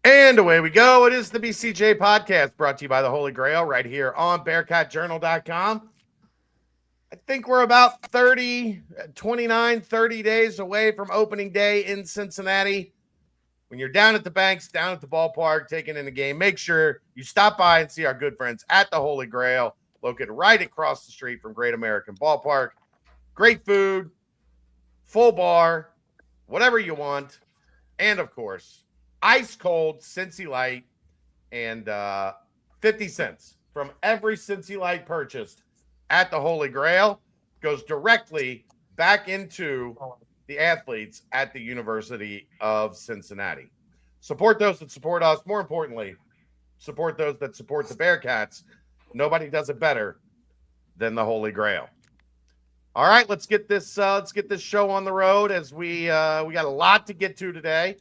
And away we go. It is the BCJ Podcast brought to you by the Holy Grail right here on BearcatJournal.com. I think we're about 30 days away from opening day in Cincinnati. When you're down at the banks, down at the ballpark, taking in the game, make sure you stop by and see our good friends at the Holy Grail, located right across the street from Great American Ballpark. Great food, full bar, whatever you want. And, of course, ice cold Cincy Light and 50 cents from every Cincy Light purchased at the Holy Grail goes directly back into the athletes at the University of Cincinnati. Support those that support us. More importantly, support those that support the Bearcats. Nobody does it better than the Holy Grail. All right, let's get this show on the road as we got a lot to get to today.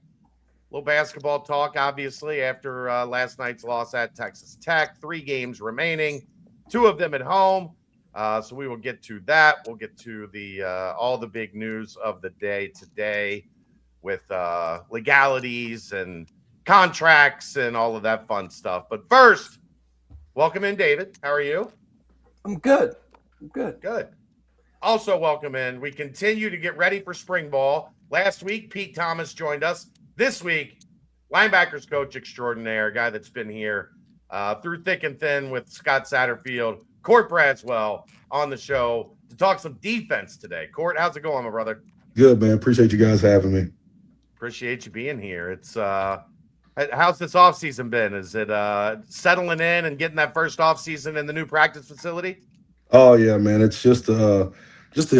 A little basketball talk, obviously, after last night's loss at Texas Tech. 3 games remaining, 2 of them at home. So we will get to that. We'll get to the all the big news of the day today with legalities and contracts and all of that fun stuff. But first, welcome in, David. How are you? I'm good. Good. Also welcome in. We continue to get ready for spring ball. Last week, Pete Thomas joined us. This week, linebackers coach extraordinaire, a guy that's been here through thick and thin with Scott Satterfield, Cort Braswell on the show to talk some defense today. Cort, how's it going, my brother? Good, man. Appreciate you guys having me. Appreciate you being here. It's how's this offseason been? Is it settling in and getting that first offseason in the new practice facility? Oh, yeah, man. It's just the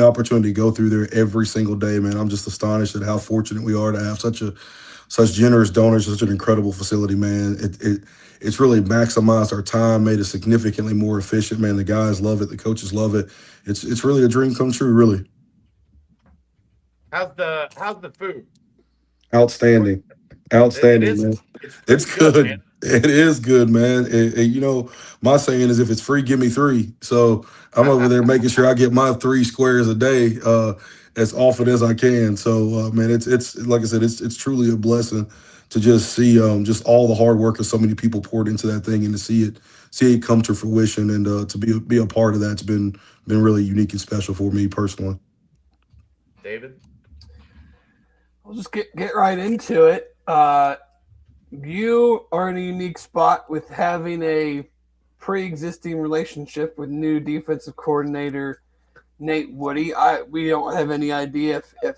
opportunity to go through there every single day, man. I'm just astonished at how fortunate we are to have such generous donors, such an incredible facility, man. It's really maximized our time, made it significantly more efficient, man. The guys love it. The coaches love it. It's really a dream come true, really. How's the food? Outstanding, man. It's good. Man. It is good, man. You know, my saying is if it's free, give me 3. So I'm over there making sure I get my 3 squares a day as often as I can. So, man, it's like I said, it's truly a blessing to just see just all the hard work of so many people poured into that thing and to see it come to fruition and to be a part of that's been really unique and special for me personally. David? We'll just get right into it. You are in a unique spot with having a pre-existing relationship with new defensive coordinator Nate Woody. We don't have any idea if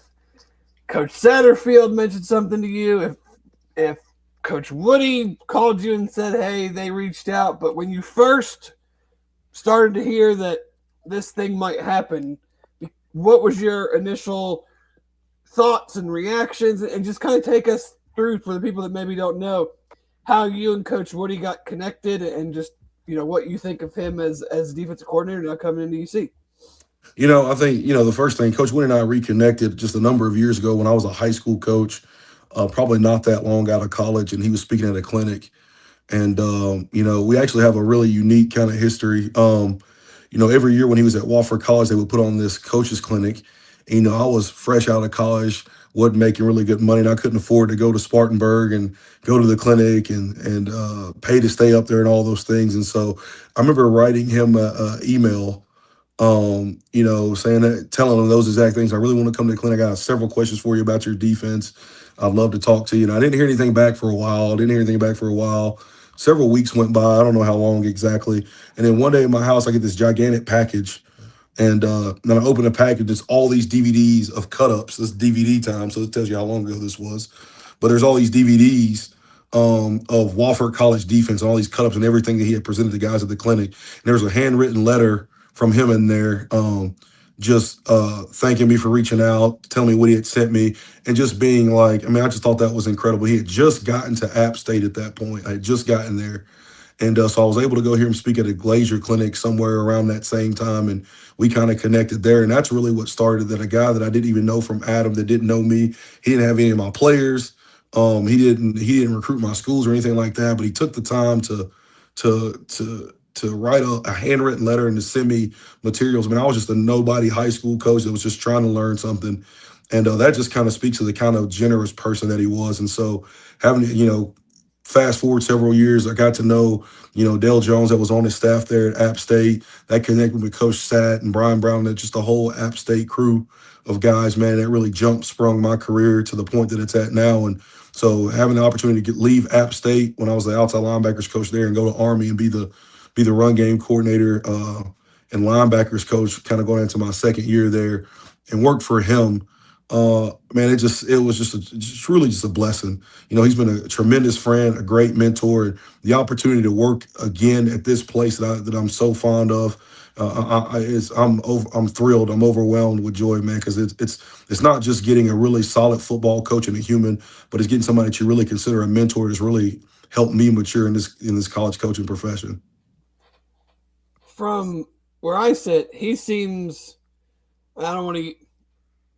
Coach Satterfield mentioned something to you, if Coach Woody called you and said, hey, they reached out. But when you first started to hear that this thing might happen, what was your initial thoughts and reactions? And just kind of take us through, for the people that maybe don't know, how you and Coach Woody got connected and just, what you think of him as defensive coordinator now coming into UC. I think, the first thing, Coach Woody and I reconnected just a number of years ago when I was a high school coach, probably not that long out of college, and he was speaking at a clinic. And, we actually have a really unique kind of history. Every year when he was at Wofford College, they would put on this coaches clinic. And, I was fresh out of college, wasn't making really good money, and I couldn't afford to go to Spartanburg and go to the clinic and pay to stay up there and all those things. And so I remember writing him an email, saying that, telling him those exact things. I really want to come to the clinic. I have several questions for you about your defense. I'd love to talk to you. And I didn't hear anything back for a while. Several weeks went by. I don't know how long exactly. And then one day in my house, I get this gigantic package. And then I open the package. It's all these DVDs of cut-ups. This DVD time, so it tells you how long ago this was. But there's all these DVDs of Wofford College defense, and all these cut-ups and everything that he had presented to guys at the clinic. And there was a handwritten letter from him in there, just thanking me for reaching out, telling me what he had sent me, and just being like, I just thought that was incredible. He had just gotten to App State at that point. I had just gotten there. And so I was able to go hear him speak at a Glazier clinic somewhere around that same time, and we kind of connected there. And that's really what started that. A guy that I didn't even know from Adam, that didn't know me, he didn't have any of my players. He didn't recruit my schools or anything like that, but he took the time to write a handwritten letter and to send me materials. I was just a nobody high school coach that was just trying to learn something. And that just kind of speaks to the kind of generous person that he was. And so having, fast forward several years, I got to know, Dale Jones that was on his staff there at App State. That connected with Coach Sat and Brian Brown, and just the whole App State crew of guys, man, that really sprung my career to the point that it's at now. And so having the opportunity to leave App State when I was the outside linebackers coach there and go to Army and be the run game coordinator and linebackers coach, kind of going into my second year there and work for him. Man, it was just really just a blessing. He's been a tremendous friend, a great mentor, and the opportunity to work again at this place that I'm so fond of. I'm thrilled. I'm overwhelmed with joy, man, because it's not just getting a really solid football coach and a human, but it's getting somebody that you really consider a mentor that's really helped me mature in this college coaching profession. From where I sit, he seems, I don't want to,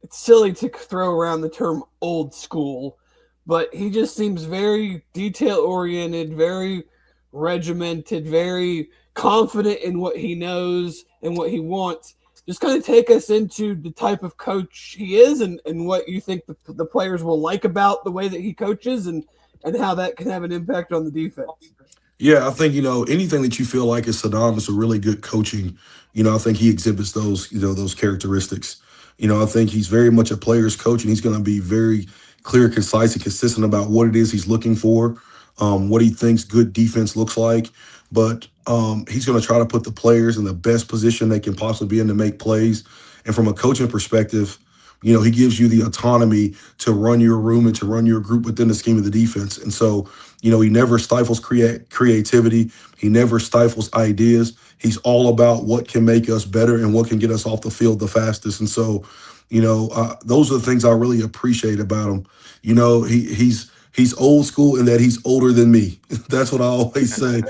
it's silly to throw around the term old school, but he just seems very detail oriented, very regimented, very confident in what he knows and what he wants. Just kind of take us into the type of coach he is and what you think the players will like about the way that he coaches and how that can have an impact on the defense. Yeah, I think, anything that you feel like is synonymous with really good coaching, I think he exhibits those characteristics. I think he's very much a player's coach, and he's going to be very clear, concise, and consistent about what it is he's looking for, what he thinks good defense looks like. But he's going to try to put the players in the best position they can possibly be in to make plays. And from a coaching perspective, he gives you the autonomy to run your room and to run your group within the scheme of the defense. And so, he never stifles creativity. He never stifles ideas. He's all about what can make us better and what can get us off the field the fastest. And so, those are the things I really appreciate about him. He's old school in that he's older than me. That's what I always say.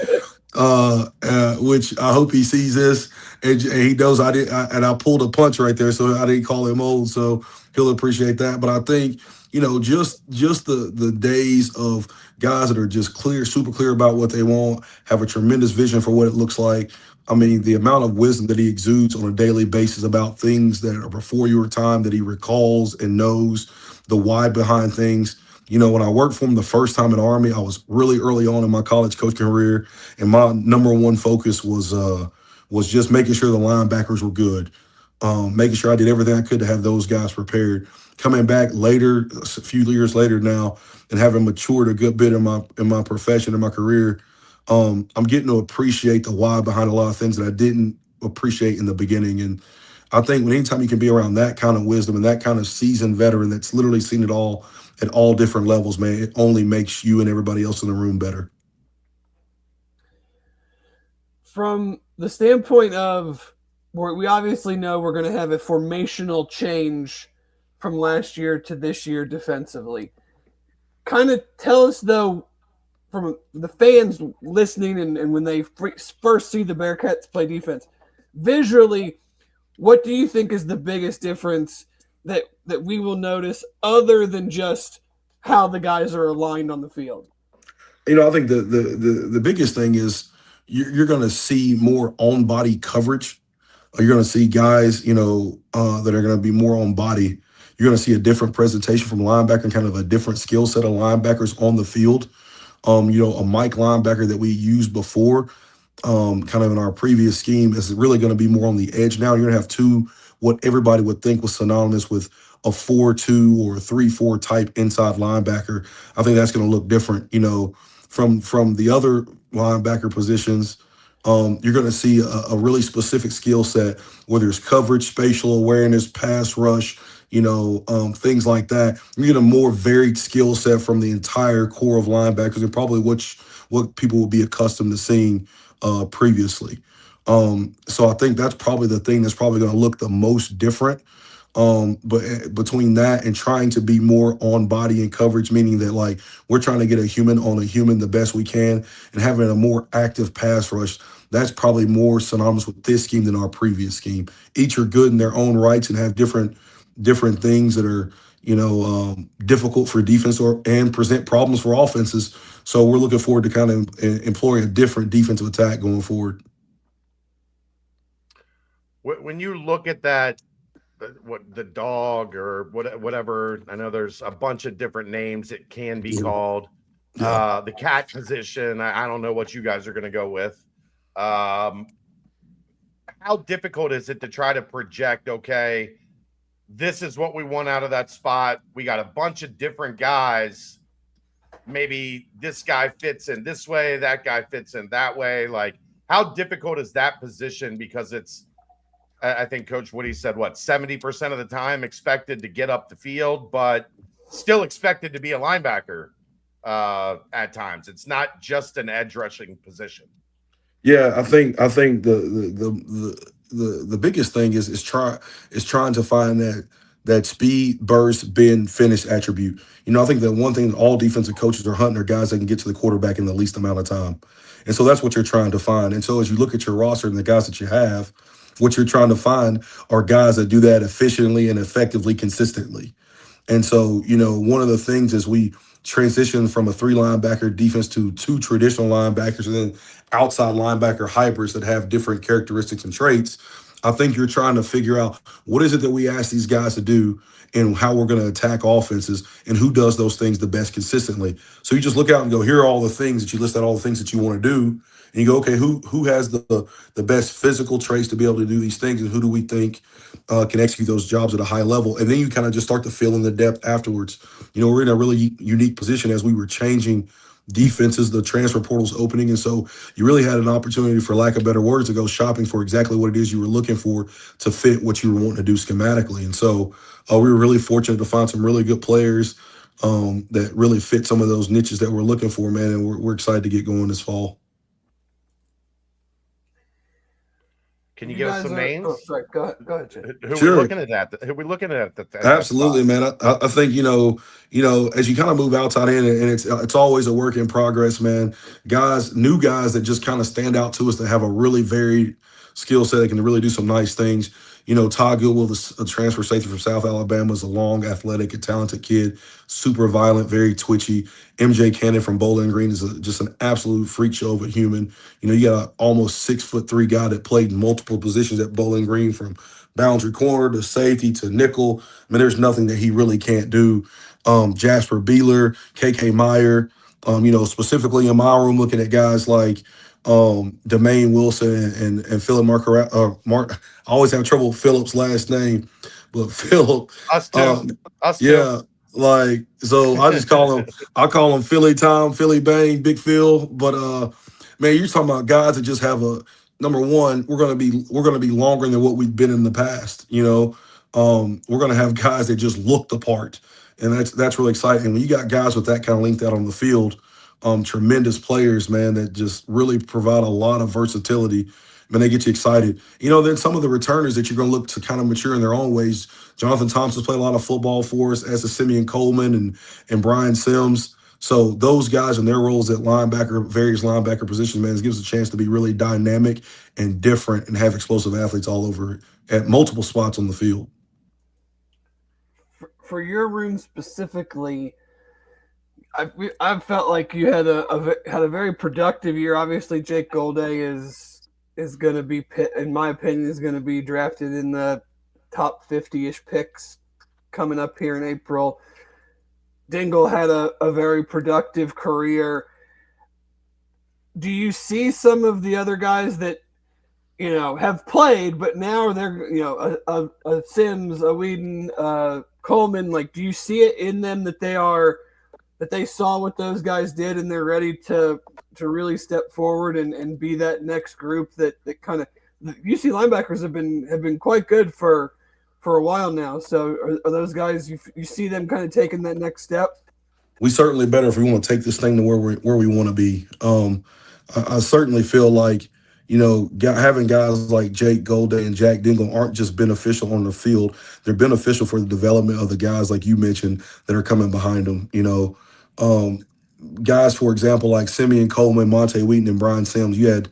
Which I hope he sees this and he knows I pulled a punch right there, so I didn't call him old, so he'll appreciate that. But I think, just the days of guys that are just super clear about what they want, have a tremendous vision for what it looks like. I mean, the amount of wisdom that he exudes on a daily basis about things that are before your time, that he recalls and knows the why behind things. When I worked for him the first time in Army, I was really early on in my college coaching career, and my number one focus was just making sure the linebackers were good, making sure I did everything I could to have those guys prepared. Coming back later, a few years later now, and having matured a good bit in my profession, in my career, I'm getting to appreciate the why behind a lot of things that I didn't appreciate in the beginning. And I think anytime you can be around that kind of wisdom and that kind of seasoned veteran that's literally seen it all at all different levels, man, it only makes you and everybody else in the room better. From the standpoint of, we obviously know we're going to have a formational change from last year to this year defensively. Kind of tell us, though, from the fans listening and when they first see the Bearcats play defense, visually, what do you think is the biggest difference that we will notice other than just how the guys are aligned on the field? I think the biggest thing is you're going to see more on-body coverage. You're going to see guys, that are going to be more on body. You're going to see a different presentation from linebacker and kind of a different skill set of linebackers on the field. A Mike linebacker that we used before, kind of in our previous scheme, is really going to be more on the edge now. You're going to have two, what everybody would think was synonymous with a 4-2 or a 3-4 type inside linebacker. I think that's going to look different, from the other linebacker positions. You're going to see a really specific skill set, whether it's coverage, spatial awareness, pass rush, things like that. You get a more varied skill set from the entire core of linebackers and probably what people will be accustomed to seeing previously. So I think that's probably the thing that's probably going to look the most different. But between that and trying to be more on body and coverage, meaning that like we're trying to get a human on a human the best we can and having a more active pass rush, that's probably more synonymous with this scheme than our previous scheme. Each are good in their own rights and have different things that are, difficult for defense and present problems for offenses. So we're looking forward to kind of employing a different defensive attack going forward. When you look at that, the dog or whatever, I know there's a bunch of different names it can be called. Yeah. The cat position, I don't know what you guys are going to go with. How difficult is it to try to project, okay, this is what we want out of that spot. We got a bunch of different guys. Maybe this guy fits in this way, that guy fits in that way. Like, how difficult is that position? Because it's, I think Coach Woody said, what, 70% of the time expected to get up the field, but still expected to be a linebacker at times. It's not just an edge rushing position. Yeah, I think the biggest thing is trying to find that speed, burst, bend, finish attribute. I think that one thing that all defensive coaches are hunting are guys that can get to the quarterback in the least amount of time. And so that's what you're trying to find. And so as you look at your roster and the guys that you have, what you're trying to find are guys that do that efficiently and effectively, consistently. And so, one of the things is we transition from a 3 linebacker defense to 2 traditional linebackers and then outside linebacker hybrids that have different characteristics and traits. I think you're trying to figure out what is it that we ask these guys to do and how we're going to attack offenses and who does those things the best consistently. So you just look out and go, here are all the things that you list out, all the things that you want to do. And you go, okay, who has the best physical traits to be able to do these things, and who do we think can execute those jobs at a high level? And then you kind of just start to fill in the depth afterwards. We're in a really unique position as we were changing defenses, the transfer portal's opening. And so you really had an opportunity, for lack of better words, to go shopping for exactly what it is you were looking for to fit what you were wanting to do schematically. And so we were really fortunate to find some really good players that really fit some of those niches that we're looking for, man. And we're excited to get going this fall. Can you give us some names? Oh, sorry. Go ahead, Jay. Who Sure. are we looking at? Who are we looking at? Absolutely, man. I think as you kind of move outside in, and it's always a work in progress, man. New guys that just kind of stand out to us, that have a really varied skill set, that can really do some nice things. Todd Goodwill, a transfer safety from South Alabama, is a long, athletic, and talented kid, super violent, very twitchy. MJ Cannon from Bowling Green is just an absolute freak show of a human. You got an almost 6'3" guy that played in multiple positions at Bowling Green, from boundary corner to safety to nickel. I mean, there's nothing that he really can't do. Jasper Beeler, KK Meyer, specifically in my room, looking at guys like Demaine Wilson and Philip Mark. I always have trouble with Philip's last name, but Philip. Us too. Yeah. So I just call him Philly Tom, Philly Bang, Big Phil. But man, you're talking about guys that just have number one, we're gonna be longer than what we've been in the past. We're gonna have guys that just look the part, and that's really exciting. When you got guys with that kind of length out on the field, tremendous players, man, that just really provide a lot of versatility. Man, they get you excited. Then some of the returners that you're going to look to kind of mature in their own ways. Jonathan Thompson's played a lot of football for us, as a Simeon Coleman and Brian Sims. So those guys in their roles at various linebacker positions, man, it gives us a chance to be really dynamic and different and have explosive athletes all over at multiple spots on the field. For your room specifically, I've felt like you had a very productive year. Obviously, Jake Golday is going to be, in my opinion, is going to be drafted in the top 50-ish picks coming up here in April. Dingle had a very productive career. Do you see some of the other guys that have played, but now they're a Sims, a Whedon, Coleman? Like, do you see it in them that they saw what those guys did and they're ready to really step forward and be that next group that kind of UC linebackers have been quite good for a while now. So are those guys, you see them kind of taking that next step? We certainly better if we want to take this thing to where we want to be. I certainly feel like, having guys like Jake Golday and Jack Dingle aren't just beneficial on the field. They're beneficial for the development of the guys, like you mentioned, that are coming behind them. Guys, for example, like Simeon Coleman, Monte Wheaton, and Brian Sims. You had,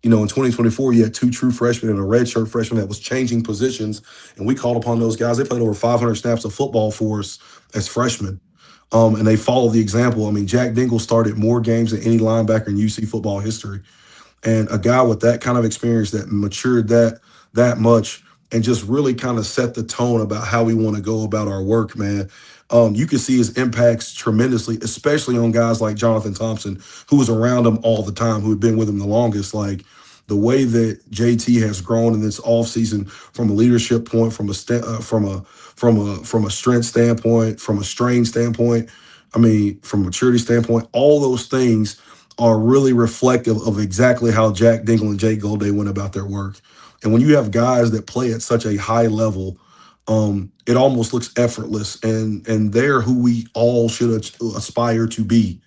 in 2024, you had 2 true freshmen and a redshirt freshman that was changing positions, and we called upon those guys. They played over 500 snaps of football for us as freshmen, and they followed the example. I mean, Jack Dingle started more games than any linebacker in UC football history, and a guy with that kind of experience that matured that much and just really kind of set the tone about how we want to go about our work, man. you can see his impacts tremendously, especially on guys like Jonathan Thompson, who was around him all the time, who had been with him the longest. Like the way that JT has grown in this offseason from a leadership point, from a strength standpoint, from a strain standpoint, I mean, from a maturity standpoint, all those things are really reflective of exactly how Jack Dingle and Jake Golday went about their work. And when you have guys that play at such a high level, it almost looks effortless, and they're who we all should aspire to be.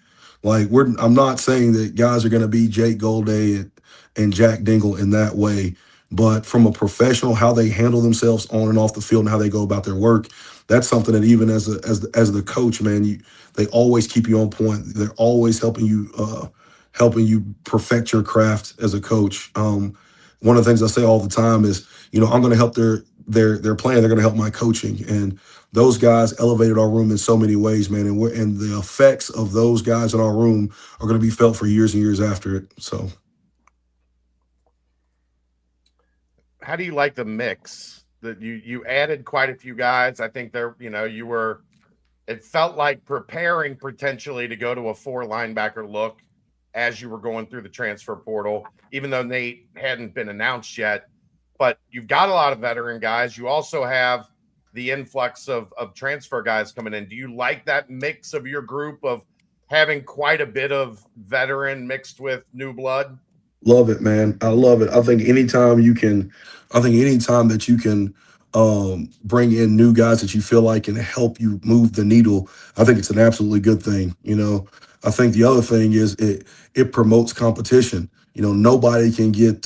Like I'm not saying that guys are going to be Jake Golday and Jack Dingle in that way, but from a professional, how they handle themselves on and off the field and how they go about their work, that's something that even as the coach, man, they always keep you on point. They're always helping you perfect your craft as a coach. One of the things I say all the time is, I'm going to help their plan. They're going to help my coaching, and those guys elevated our room in so many ways, man. And the effects of those guys in our room are going to be felt for years and years after it. So, how do you like the mix that you added quite a few guys? I think it felt like preparing potentially to go to a 4 linebacker look as you were going through the transfer portal, even though Nate hadn't been announced yet. But you've got a lot of veteran guys. You also have the influx of transfer guys coming in. Do you like that mix of your group of having quite a bit of veteran mixed with new blood? Love it, man. I love it. I think anytime that you can bring in new guys that you feel like can help you move the needle, I think it's an absolutely good thing. I think the other thing is it promotes competition. Nobody can get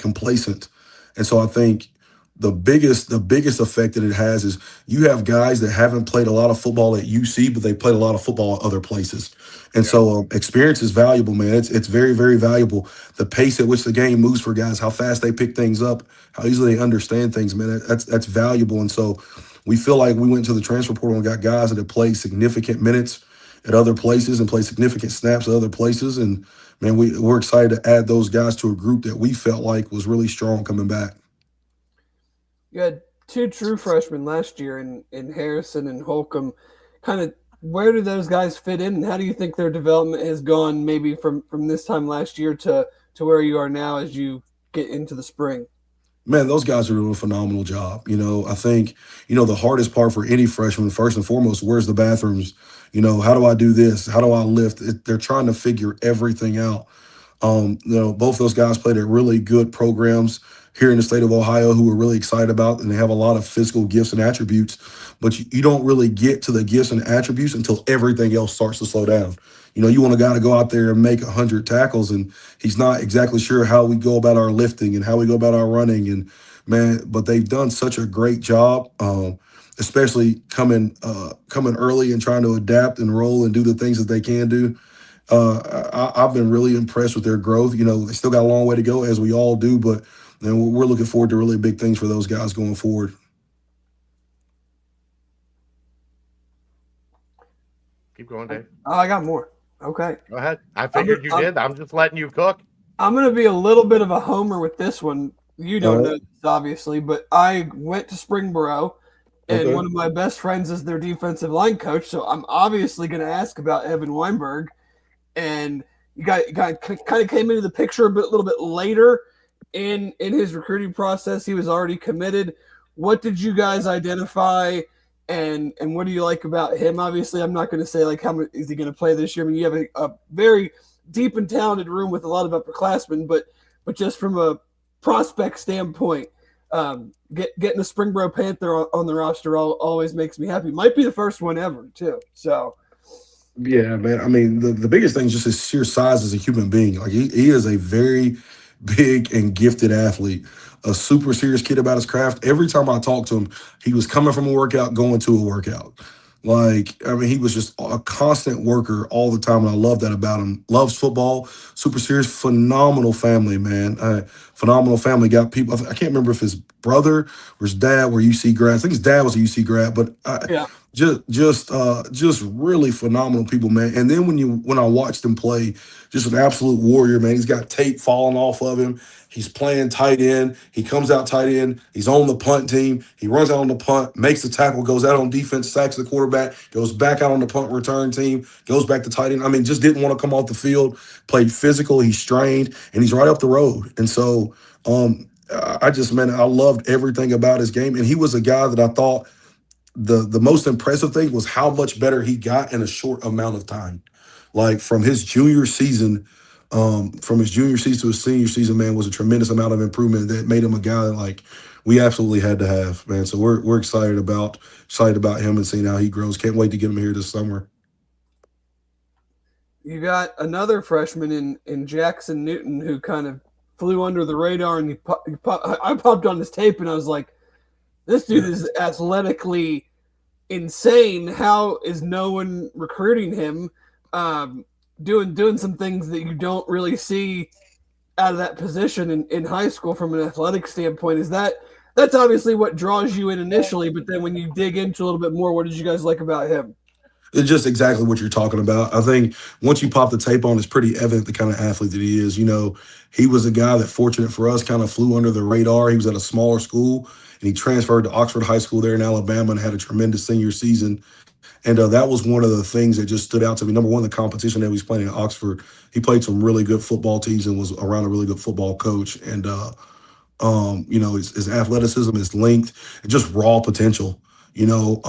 complacent, and so I think the biggest effect that it has is you have guys that haven't played a lot of football at UC, but they played a lot of football at other places, and so experience is valuable, man. It's very, very valuable. The pace at which the game moves for guys, how fast they pick things up, how easily they understand things, man. That's valuable, and so we feel like we went to the transfer portal and got guys that have played significant minutes at other places and played significant snaps at other places, and man, we're excited to add those guys to a group that we felt like was really strong coming back. You had 2 true freshmen last year in Harrison and Holcomb. Kind of, where do those guys fit in, and how do you think their development has gone maybe from this time last year to where you are now as you get into the spring? Man, those guys are doing a phenomenal job. I think, the hardest part for any freshman, first and foremost, where's the bathrooms? How do I do this? How do I lift? They're trying to figure everything out. Both those guys played at really good programs here in the state of Ohio who we're really excited about, and they have a lot of physical gifts and attributes, but you don't really get to the gifts and attributes until everything else starts to slow down. You want a guy to go out there and make 100 tackles, and he's not exactly sure how we go about our lifting and how we go about our running. And man, but they've done such a great job, especially coming early and trying to adapt and roll and do the things that they can do. I've been really impressed with their growth. They still got a long way to go, as we all do, but we're looking forward to really big things for those guys going forward. Keep going, Dave. Oh, I got more. Okay. Go ahead. I figured you did. I'm just letting you cook. I'm going to be a little bit of a homer with this one. You don't know this, obviously, but I went to Springboro, and one of my best friends is their defensive line coach, so I'm obviously going to ask about Evan Weinberg. And you guys kind of came into the picture a little bit later in his recruiting process. He was already committed. What did you guys identify, and what do you like about him? Obviously, I'm not going to say like how much is he going to play this year. I mean, you have a very deep and talented room with a lot of upperclassmen, but just from a prospect standpoint, getting a Springboro Panther on the roster always makes me happy. Might be the first one ever too. So. Yeah, man. I mean, the biggest thing is just his sheer size as a human being. Like he is a very big and gifted athlete, a super serious kid about his craft. Every time I talked to him, he was coming from a workout, going to a workout. He was just a constant worker all the time, and I love that about him. Loves football, super serious, phenomenal family, man. Phenomenal family. Got people. I can't remember if his brother or his dad were UC grads. I think his dad was a UC grad, but just really phenomenal people, man. And then when I watched him play, just an absolute warrior, man. He's got tape falling off of him. He's playing tight end. He comes out tight end. He's on the punt team. He runs out on the punt, makes the tackle, goes out on defense, sacks the quarterback, goes back out on the punt return team, goes back to tight end. I mean, just didn't want to come off the field. Played physical. He's strained, and he's right up the road. And so, I just, man, I loved everything about his game. And he was a guy that I thought the most impressive thing was how much better he got in a short amount of time. Like from his junior season to his senior season, man, was a tremendous amount of improvement that made him a guy that like we absolutely had to have, man. So we're excited about him and seeing how he grows. Can't wait to get him here this summer. You got another freshman in Jackson Newton who kind of flew under the radar, and I popped on his tape and I was like, this dude is athletically insane. How is no one recruiting him? Doing some things that you don't really see out of that position in high school from an athletic standpoint. That's obviously what draws you in initially, but then when you dig into a little bit more, what did you guys like about him? It's just exactly what you're talking about. I think once you pop the tape on, it's pretty evident the kind of athlete that he is. You know, he was a guy that, fortunate for us, kind of flew under the radar. He was at a smaller school, and he transferred to Oxford High School there in Alabama and had a tremendous senior season. And that was one of the things that just stood out to me. Number one, the competition that he was playing at Oxford. He played some really good football teams and was around a really good football coach. And his athleticism, his length, and just raw potential. You know,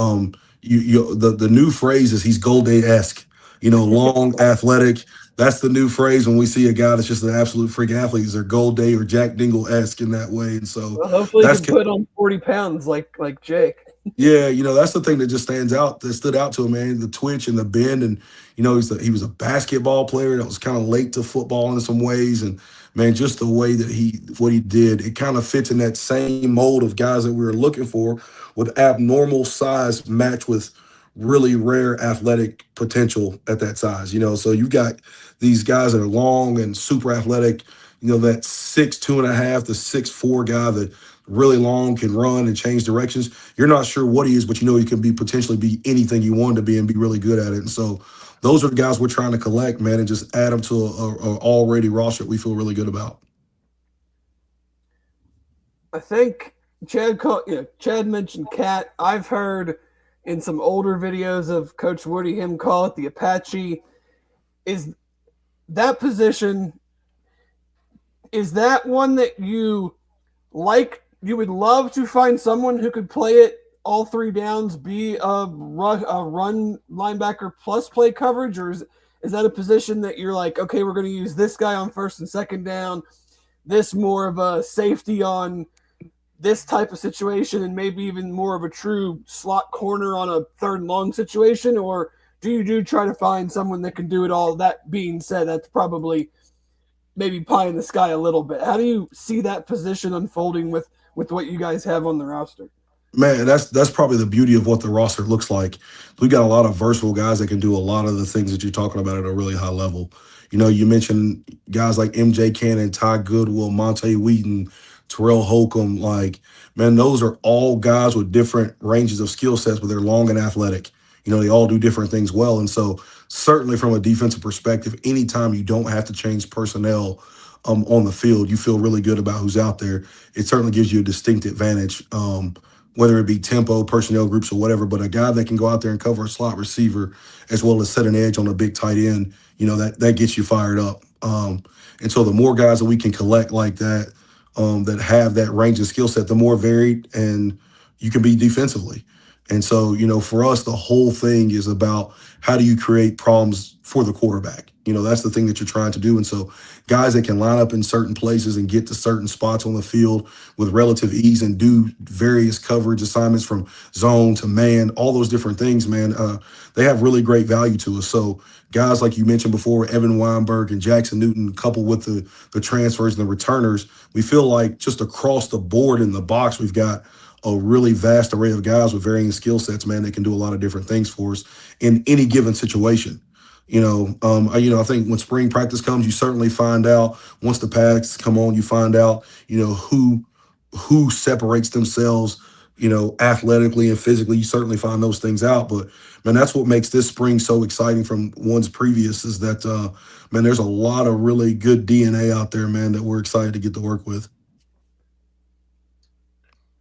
the new phrase is he's Gold-Day-esque. You know, long, athletic. That's the new phrase when we see a guy that's just an absolute freak athlete. Is they're Gold-Day or Jack Dingle-esque in that way. And so, well, hopefully he can put on 40 pounds like Jake. Yeah, that's the thing that just stood out to him, man. The twitch and the bend, and he was a basketball player that was kind of late to football in some ways, and man, just the way that what he did, it kind of fits in that same mold of guys that we were looking for, with abnormal size matched with really rare athletic potential at that size. So you've got these guys that are long and super athletic. That 6'2.5" to 6'4" guy that really long, can run and change directions. You're not sure what he is, but he can potentially be anything you want to be and be really good at it. And so those are the guys we're trying to collect, man, and just add them to a already roster that we feel really good about. I think Chad mentioned Cat. I've heard in some older videos of Coach Woody him call it the Apache. Is that position, is that one that you like? You would love to find someone who could play it all three downs, be a run linebacker plus play coverage, or is that a position that you're like, okay, we're going to use this guy on first and second down, this more of a safety on this type of situation, and maybe even more of a true slot corner on a third and long situation? Or do you try to find someone that can do it all? That being said, that's probably maybe pie in the sky a little bit. How do you see that position unfolding with what you guys have on the roster? Man, that's probably the beauty of what the roster looks like. We got a lot of versatile guys that can do a lot of the things that you're talking about at a really high level. You mentioned guys like MJ Cannon, Ty Goodwill, Monte Wheaton, Terrell Holcomb. Like, man, those are all guys with different ranges of skill sets, but they're long and athletic. They all do different things well. And so certainly from a defensive perspective, anytime you don't have to change personnel on the field, you feel really good about who's out there. It certainly gives you a distinct advantage, whether it be tempo, personnel groups, or whatever. But a guy that can go out there and cover a slot receiver as well as set an edge on a big tight end, that gets you fired up. And so the more guys that we can collect like that, that have that range of skill set, the more varied and you can be defensively. And so, for us, the whole thing is about how do you create problems for the quarterback? That's the thing that you're trying to do. And so guys that can line up in certain places and get to certain spots on the field with relative ease and do various coverage assignments from zone to man, all those different things, man, they have really great value to us. So guys like you mentioned before, Evan Weinberg and Jackson Newton, coupled with the transfers and the returners, we feel like just across the board in the box, we've got a really vast array of guys with varying skill sets, man, that can do a lot of different things for us in any given situation. I think when spring practice comes, you certainly find out, once the pads come on, you find out, who separates themselves, athletically and physically, you certainly find those things out. But man, that's what makes this spring so exciting from one's previous is that, man, there's a lot of really good DNA out there, man, that we're excited to get to work with.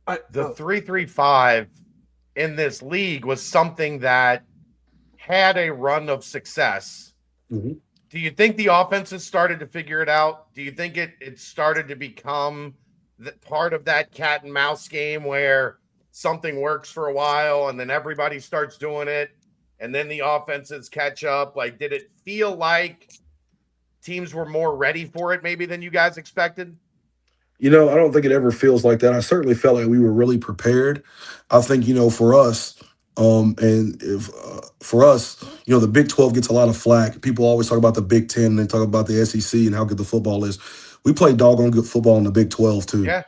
The 3-3-5 in this league was something that had a run of success. Mm-hmm. Do you think the offenses started to figure it out? Do you think it started to become part of that cat and mouse game where something works for a while and then everybody starts doing it and then the offenses catch up? Like, did it feel like teams were more ready for it maybe than you guys expected? I don't think it ever feels like that. I certainly felt like we were really prepared. I think, for us, for us, the Big 12 gets a lot of flack. People always talk about the Big 10 and they talk about the SEC and how good the football is. We play doggone good football in the Big 12 too. Yeah.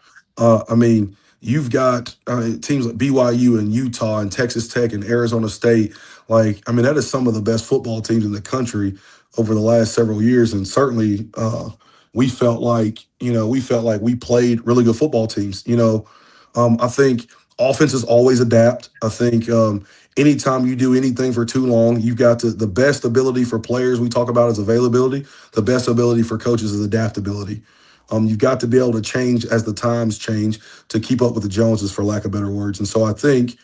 You've got teams like BYU and Utah and Texas Tech and Arizona State. That is some of the best football teams in the country over the last several years. And certainly we felt like we played really good football teams. I think offenses always adapt. I think anytime you do anything for too long, you've got the best ability for players we talk about is availability. The best ability for coaches is adaptability. You've got to be able to change as the times change to keep up with the Joneses, for lack of better words. And so I think,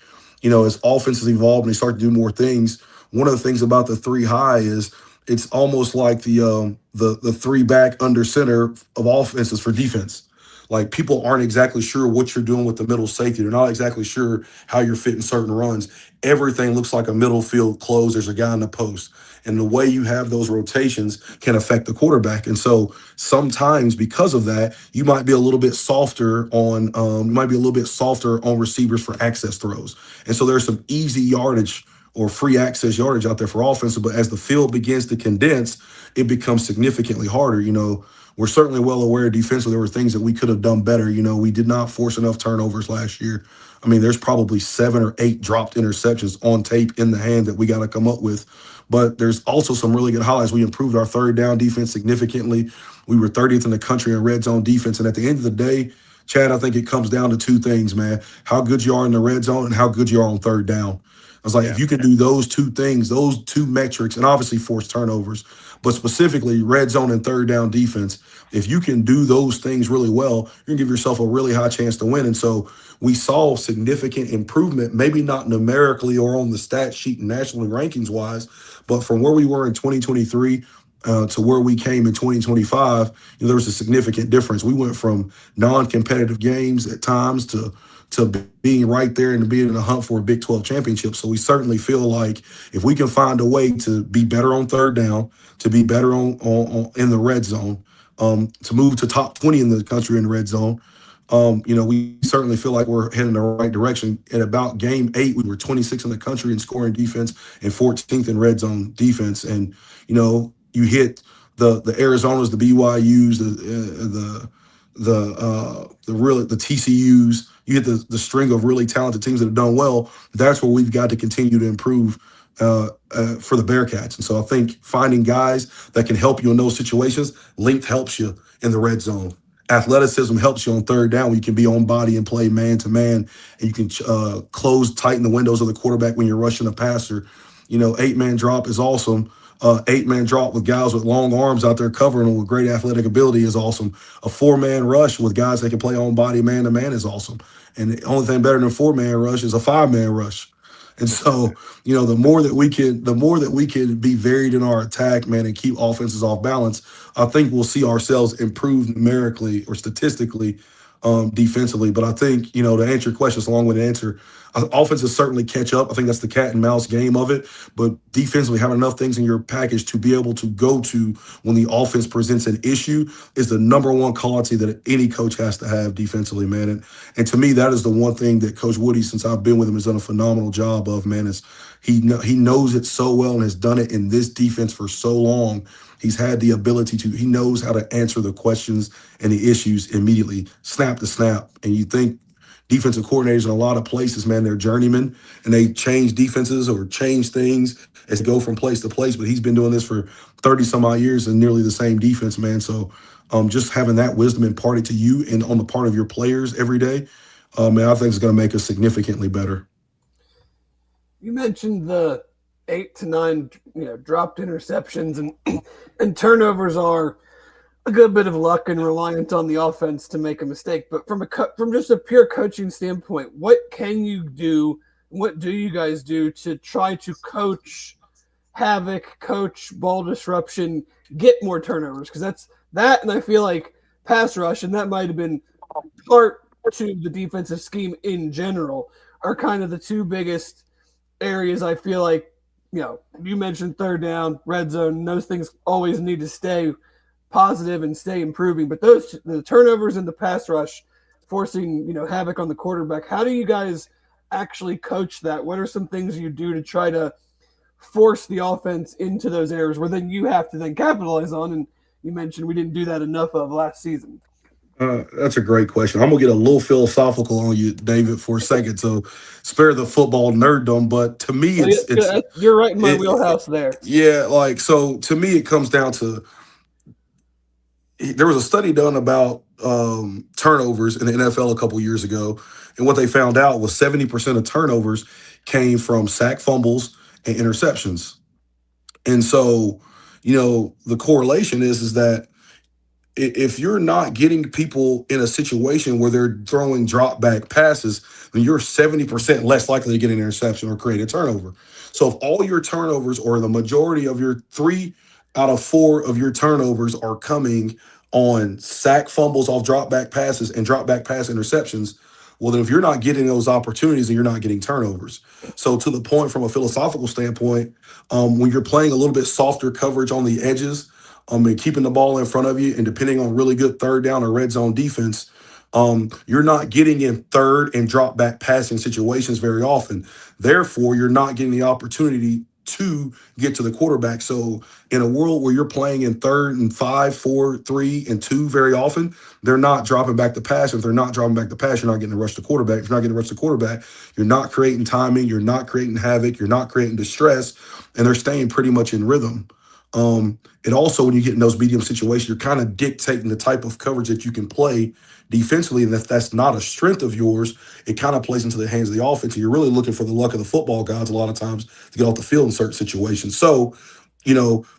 as offenses evolve and they start to do more things, one of the things about the three high is it's almost like the three back under center of offenses for defense. Like, people aren't exactly sure what you're doing with the middle safety. They're not exactly sure how you're fitting certain runs. Everything looks like a middle field close. There's a guy in the post. And the way you have those rotations can affect the quarterback. And so sometimes because of that, you might be a little bit softer on receivers for access throws. And so there's some easy yardage or free access yardage out there for offense. But as the field begins to condense, it becomes significantly harder. We're certainly well aware defensively there were things that we could have done better. We did not force enough turnovers last year. There's probably 7 or 8 dropped interceptions on tape in the hand that we got to come up with. But there's also some really good highlights. We improved our third down defense significantly. We were 30th in the country in red zone defense. And at the end of the day, Chad, I think it comes down to 2 things, man. How good you are in the red zone and how good you are on third down. I was like, if you can do those 2 things, those 2 metrics, and obviously force turnovers, but specifically red zone and third down defense, if you can do those things really well, you're going to give yourself a really high chance to win. And so we saw significant improvement, maybe not numerically or on the stat sheet nationally rankings wise, but from where we were in 2023 to where we came in 2025, there was a significant difference. We went from non-competitive games at times to being right there and to being in the hunt for a Big 12 championship. So we certainly feel like if we can find a way to be better on third down, to be better on in the red zone, to move to top 20 in the country in the red zone, we certainly feel like we're heading in the right direction. At about game 8, we were 26th in the country in scoring defense and 14th in red zone defense. And, you hit the Arizonas, the BYUs, the TCUs, you hit the string of really talented teams that have done well. That's where we've got to continue to improve for the Bearcats. And so I think finding guys that can help you in those situations, length helps you in the red zone. Athleticism helps you on third down when you can be on body and play man to man, and you can tighten the windows of the quarterback when you're rushing a passer. 8-man drop is awesome. 8-man drop with guys with long arms out there covering them with great athletic ability is awesome. A 4-man rush with guys that can play on body man to man is awesome. And the only thing better than a 4-man rush is a 5-man rush. And so, the more that we can be varied in our attack, man, and keep offenses off balance, I think we'll see ourselves improve numerically or statistically defensively. But I think, to answer your question, it's a long-winded answer. Offenses certainly catch up. I think that's the cat and mouse game of it. But defensively, having enough things in your package to be able to go to when the offense presents an issue is the number one quality that any coach has to have defensively, man. And to me, that is the one thing that Coach Woody, since I've been with him, has done a phenomenal job of, man, is he knows it so well and has done it in this defense for so long. He's had the ability he knows how to answer the questions and the issues immediately, snap to snap. And you think defensive coordinators in a lot of places, man, they're journeymen and they change defenses or change things as they go from place to place. But he's been doing this for 30 some odd years and nearly the same defense, man. So just having that wisdom imparted to you and on the part of your players every day, and I think it's going to make us significantly better. You mentioned the 8 to 9, dropped interceptions, and turnovers are a good bit of luck and reliant on the offense to make a mistake. But from just a pure coaching standpoint, what can you do? What do you guys do to try to coach havoc, coach ball disruption, get more turnovers? Because that's that, and I feel like pass rush, and that might have been part to the defensive scheme in general, are kind of the two biggest areas I feel like, you mentioned third down, red zone, those things always need to stay positive and stay improving. But the turnovers and the pass rush forcing, havoc on the quarterback, how do you guys actually coach that? What are some things you do to try to force the offense into those areas where then you have to then capitalize on? And you mentioned we didn't do that enough of last season. That's a great question. I'm going to get a little philosophical on you, David, for a second. So spare the football nerddom. But to me, you're right in my wheelhouse there. Yeah. So to me, it comes down to, there was a study done about turnovers in the NFL a couple years ago. And what they found out was 70% of turnovers came from sack fumbles and interceptions. And so, the correlation is that if you're not getting people in a situation where they're throwing drop back passes, then you're 70% less likely to get an interception or create a turnover. So if all your turnovers, or the majority of your 3 out of 4 of your turnovers, are coming on sack fumbles off drop back passes and drop back pass interceptions, well, then if you're not getting those opportunities, then you're not getting turnovers. So to the point, from a philosophical standpoint, when you're playing a little bit softer coverage on the edges, and keeping the ball in front of you, and depending on really good third down or red zone defense, you're not getting in third and drop back passing situations very often. Therefore, you're not getting the opportunity to get to the quarterback. So in a world where you're playing in 3rd and 5, 4, 3, and 2 very often, they're not dropping back the pass. If they're not dropping back the pass, you're not getting to rush the quarterback. If you're not getting to rush the quarterback, you're not creating timing, you're not creating havoc, you're not creating distress, and they're staying pretty much in rhythm. And also, when you get in those medium situations, you're kind of dictating the type of coverage that you can play defensively. And if that's not a strength of yours, it kind of plays into the hands of the offense. And you're really looking for the luck of the football gods a lot of times to get off the field in certain situations. So,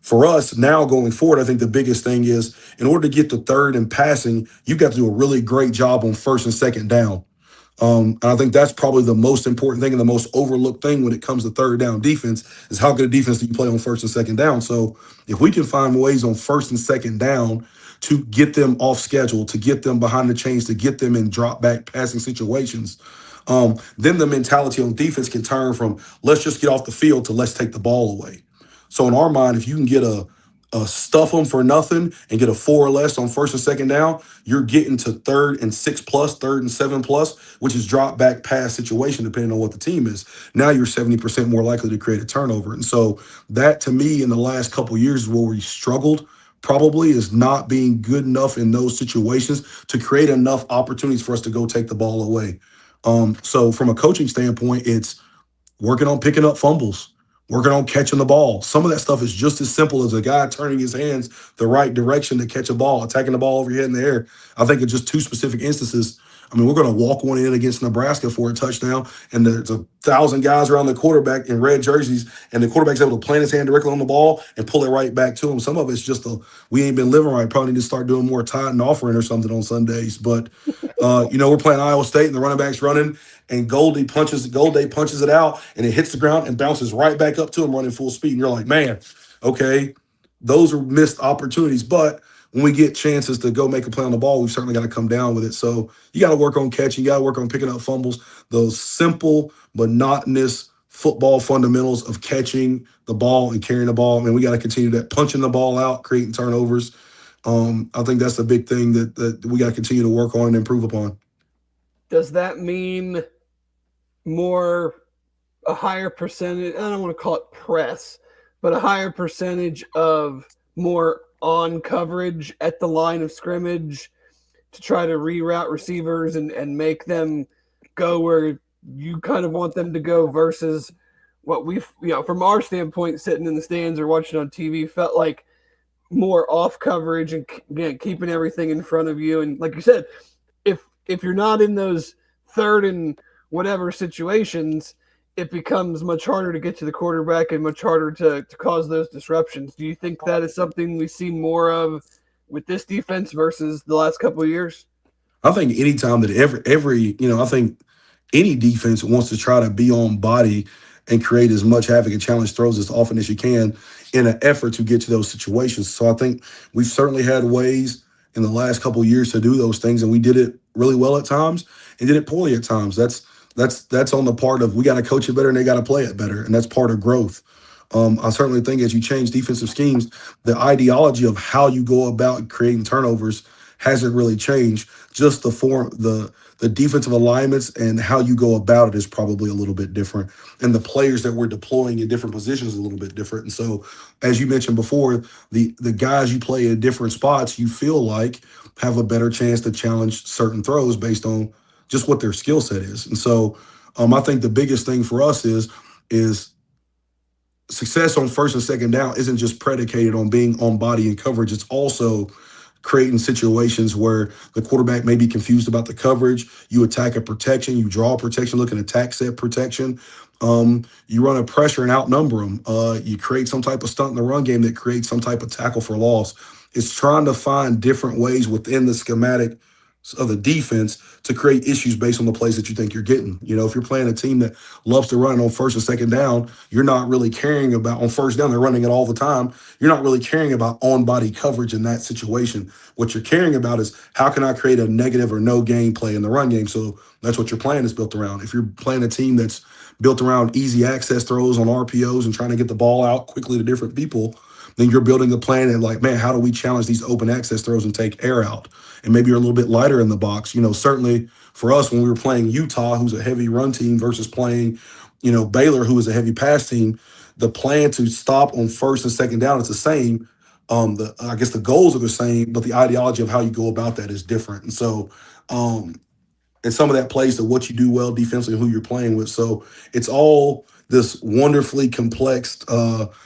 for us now going forward, I think the biggest thing is, in order to get to third and passing, you've got to do a really great job on first and second down. And I think that's probably the most important thing and the most overlooked thing when it comes to third down defense, is how good a defense do you play on first and second down. So if we can find ways on first and second down to get them off schedule, to get them behind the chains, to get them in drop back passing situations, then the mentality on defense can turn from let's just get off the field to let's take the ball away. So in our mind, if you can get a stuff them for nothing and get a 4 or less on first and second down, you're getting to 3rd and 6 plus, 3rd and 7 plus, which is drop back pass situation, depending on what the team is. Now you're 70% more likely to create a turnover. And so that, to me, in the last couple of years, is where we struggled, probably, is not being good enough in those situations to create enough opportunities for us to go take the ball away. So from a coaching standpoint, it's working on picking up fumbles, working on catching the ball. Some of that stuff is just as simple as a guy turning his hands the right direction to catch a ball, attacking the ball over your head in the air. I think of just 2 specific instances. I mean, we're going to walk one in against Nebraska for a touchdown, and there's 1,000 guys around the quarterback in red jerseys, and the quarterback's able to plant his hand directly on the ball and pull it right back to him. Some of it's just we ain't been living right. Probably need to start doing more tithe and offering or something on Sundays. But, we're playing Iowa State, and the running back's running, and Golday punches it out, and it hits the ground and bounces right back up to him running full speed. And you're like, man, okay, those are missed opportunities. But when we get chances to go make a play on the ball, we've certainly got to come down with it. So you got to work on catching, you got to work on picking up fumbles, those simple, monotonous football fundamentals of catching the ball and carrying the ball. I mean, we got to continue that, punching the ball out, creating turnovers. I think that's the big thing that we got to continue to work on and improve upon. Does that mean a higher percentage, I don't want to call it press, but a higher percentage of more on coverage at the line of scrimmage to try to reroute receivers and make them go where you kind of want them to go, versus what we've, from our standpoint, sitting in the stands or watching on TV, felt like more off coverage and keeping everything in front of you. And like you said, if you're not in those third and whatever situations, it becomes much harder to get to the quarterback and much harder to cause those disruptions. Do you think that is something we see more of with this defense versus the last couple of years? I think anytime that I think any defense wants to try to be on body and create as much havoc and challenge throws as often as you can in an effort to get to those situations. So I think we've certainly had ways in the last couple of years to do those things, and we did it really well at times and did it poorly at times. That's on the part of we got to coach it better and they got to play it better, and that's part of growth. I certainly think as you change defensive schemes, the ideology of how you go about creating turnovers hasn't really changed. Just the defensive alignments and how you go about it is probably a little bit different. And the players that we're deploying in different positions is a little bit different. And so, as you mentioned before, the guys you play in different spots, you feel like have a better chance to challenge certain throws based on just what their skill set is. And so I think the biggest thing for us is success on first and second down isn't just predicated on being on body and coverage. It's also creating situations where the quarterback may be confused about the coverage. You attack a protection, you draw a protection, look at attack set protection. You run a pressure and outnumber them. You create some type of stunt in the run game that creates some type of tackle for loss. It's trying to find different ways within the schematic of the defense to create issues based on the plays that you think you're getting. If you're playing a team that loves to run on first and second down, you're not really caring about on first down, they're running it all the time. You're not really caring about on-body coverage in that situation. What you're caring about is how can I create a negative or no gain play in the run game? So that's what your plan is built around. If you're playing a team that's built around easy access throws on RPOs and trying to get the ball out quickly to different people, then you're building a plan and like, man, how do we challenge these open access throws and take air out? And maybe you're a little bit lighter in the box. Certainly for us, when we were playing Utah, who's a heavy run team versus playing, Baylor, who is a heavy pass team, the plan to stop on first and second down is the same. I guess the goals are the same, but the ideology of how you go about that is different. And so, and some of that plays to what you do well defensively and who you're playing with. So it's all this wonderfully complex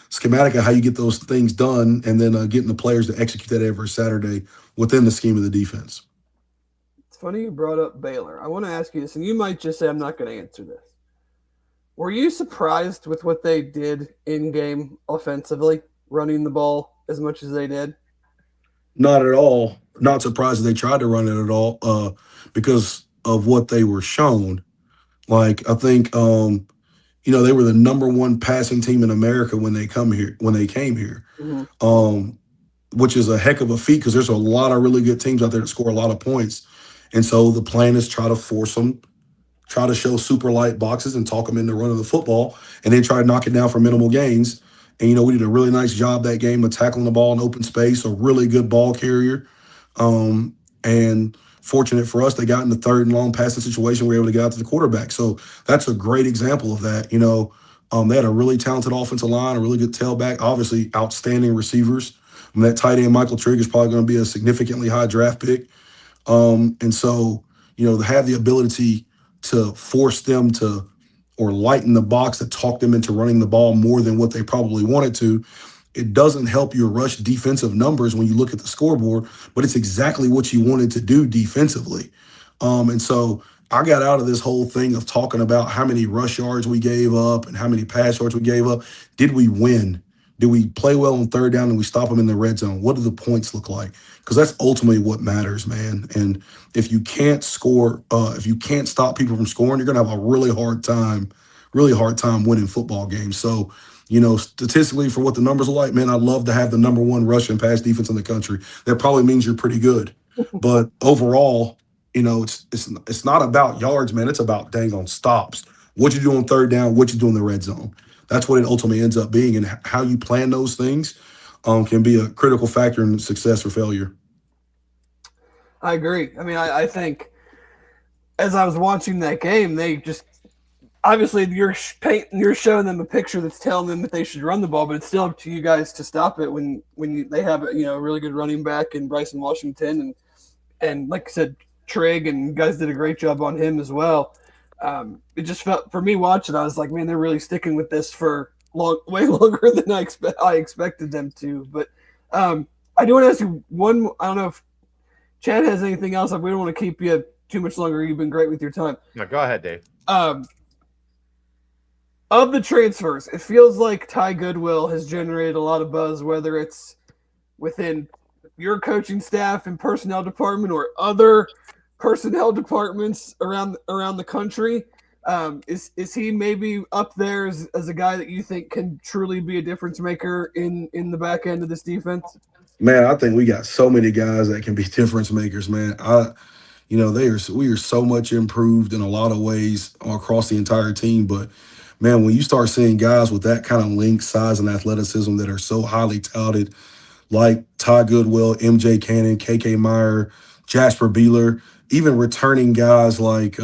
schematic of how you get those things done and then getting the players to execute that every Saturday within the scheme of the defense. It's funny you brought up Baylor. I want to ask you this, and you might just say I'm not going to answer this. Were you surprised with what they did in-game offensively, running the ball as much as they did? Not at all. Not surprised that they tried to run it at all because of what they were shown. Like, I think they were the number one passing team in America when they came here, Mm-hmm. Which is a heck of a feat because there's a lot of really good teams out there that score a lot of points. And so the plan is try to force them, try to show super light boxes and talk them into running the football, and then try to knock it down for minimal gains. And, we did a really nice job that game of tackling the ball in open space, a really good ball carrier. And fortunate for us, they got in the third and long passing situation. We were able to get out to the quarterback. So that's a great example of that. They had a really talented offensive line, a really good tailback, obviously outstanding receivers. That tight end, Michael Trigg, is probably going to be a significantly high draft pick. And so, to have the ability to force them to or lighten the box to talk them into running the ball more than what they probably wanted to, it doesn't help your rush defensive numbers when you look at the scoreboard, but it's exactly what you wanted to do defensively. And so I got out of this whole thing of talking about how many rush yards we gave up and how many pass yards we gave up. Did we win? Did we play well on third down and we stop them in the red zone? What do the points look like? Because that's ultimately what matters, man. And if you can't score, if you can't stop people from scoring, you're going to have a really hard time winning football games. So, statistically for what the numbers are like, man, I'd love to have the number one rush and pass defense in the country. That probably means you're pretty good. But overall, it's not about yards, man. It's about dang on stops. What you do on third down, what you do in the red zone. That's what it ultimately ends up being, and how you plan those things can be a critical factor in success or failure. I agree. I mean, I think as I was watching that game, they just obviously you're showing them a picture that's telling them that they should run the ball, but it's still up to you guys to stop it when they have a really good running back in Bryson Washington and like I said, Trigg, and you guys did a great job on him as well. It just felt, for me watching, I was like, man, they're really sticking with this for way longer than I expected them to. But I do want to ask you one. I don't know if Chad has anything else. We don't want to keep you too much longer. You've been great with your time. No, go ahead, Dave. Of the transfers, it feels like Ty Goodwill has generated a lot of buzz, whether it's within your coaching staff and personnel department or other personnel departments around the country. Is he maybe up there as a guy that you think can truly be a difference maker in the back end of this defense? Man, I think we got so many guys that can be difference makers, man. We are so much improved in a lot of ways across the entire team. But man, when you start seeing guys with that kind of length, size, and athleticism that are so highly touted, like Ty Goodwill, MJ Cannon, KK Meyer, Jasper Beeler, even returning guys like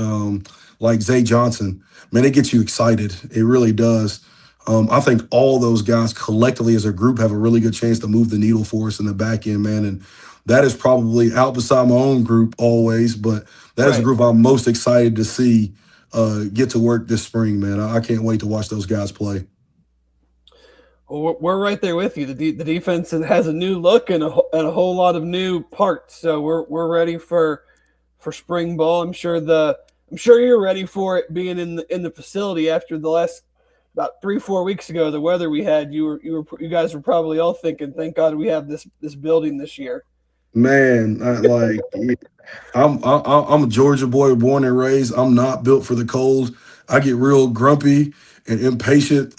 Zay Johnson, man, it gets you excited. It really does. I think all those guys collectively as a group have a really good chance to move the needle for us in the back end, man. And that is probably out beside my own group always, but that is a group I'm most excited to see get to work this spring, man. I can't wait to watch those guys play. Well, we're right there with you. The defense has a new look and a whole lot of new parts. So we're ready for spring ball. I'm sure you're ready for it being in the facility after the last about 3-4 weeks ago, the weather we had. You guys were probably all thinking, thank God we have this building this year. Man, I'm a Georgia boy, born and raised. I'm not built for the cold. I get real grumpy and impatient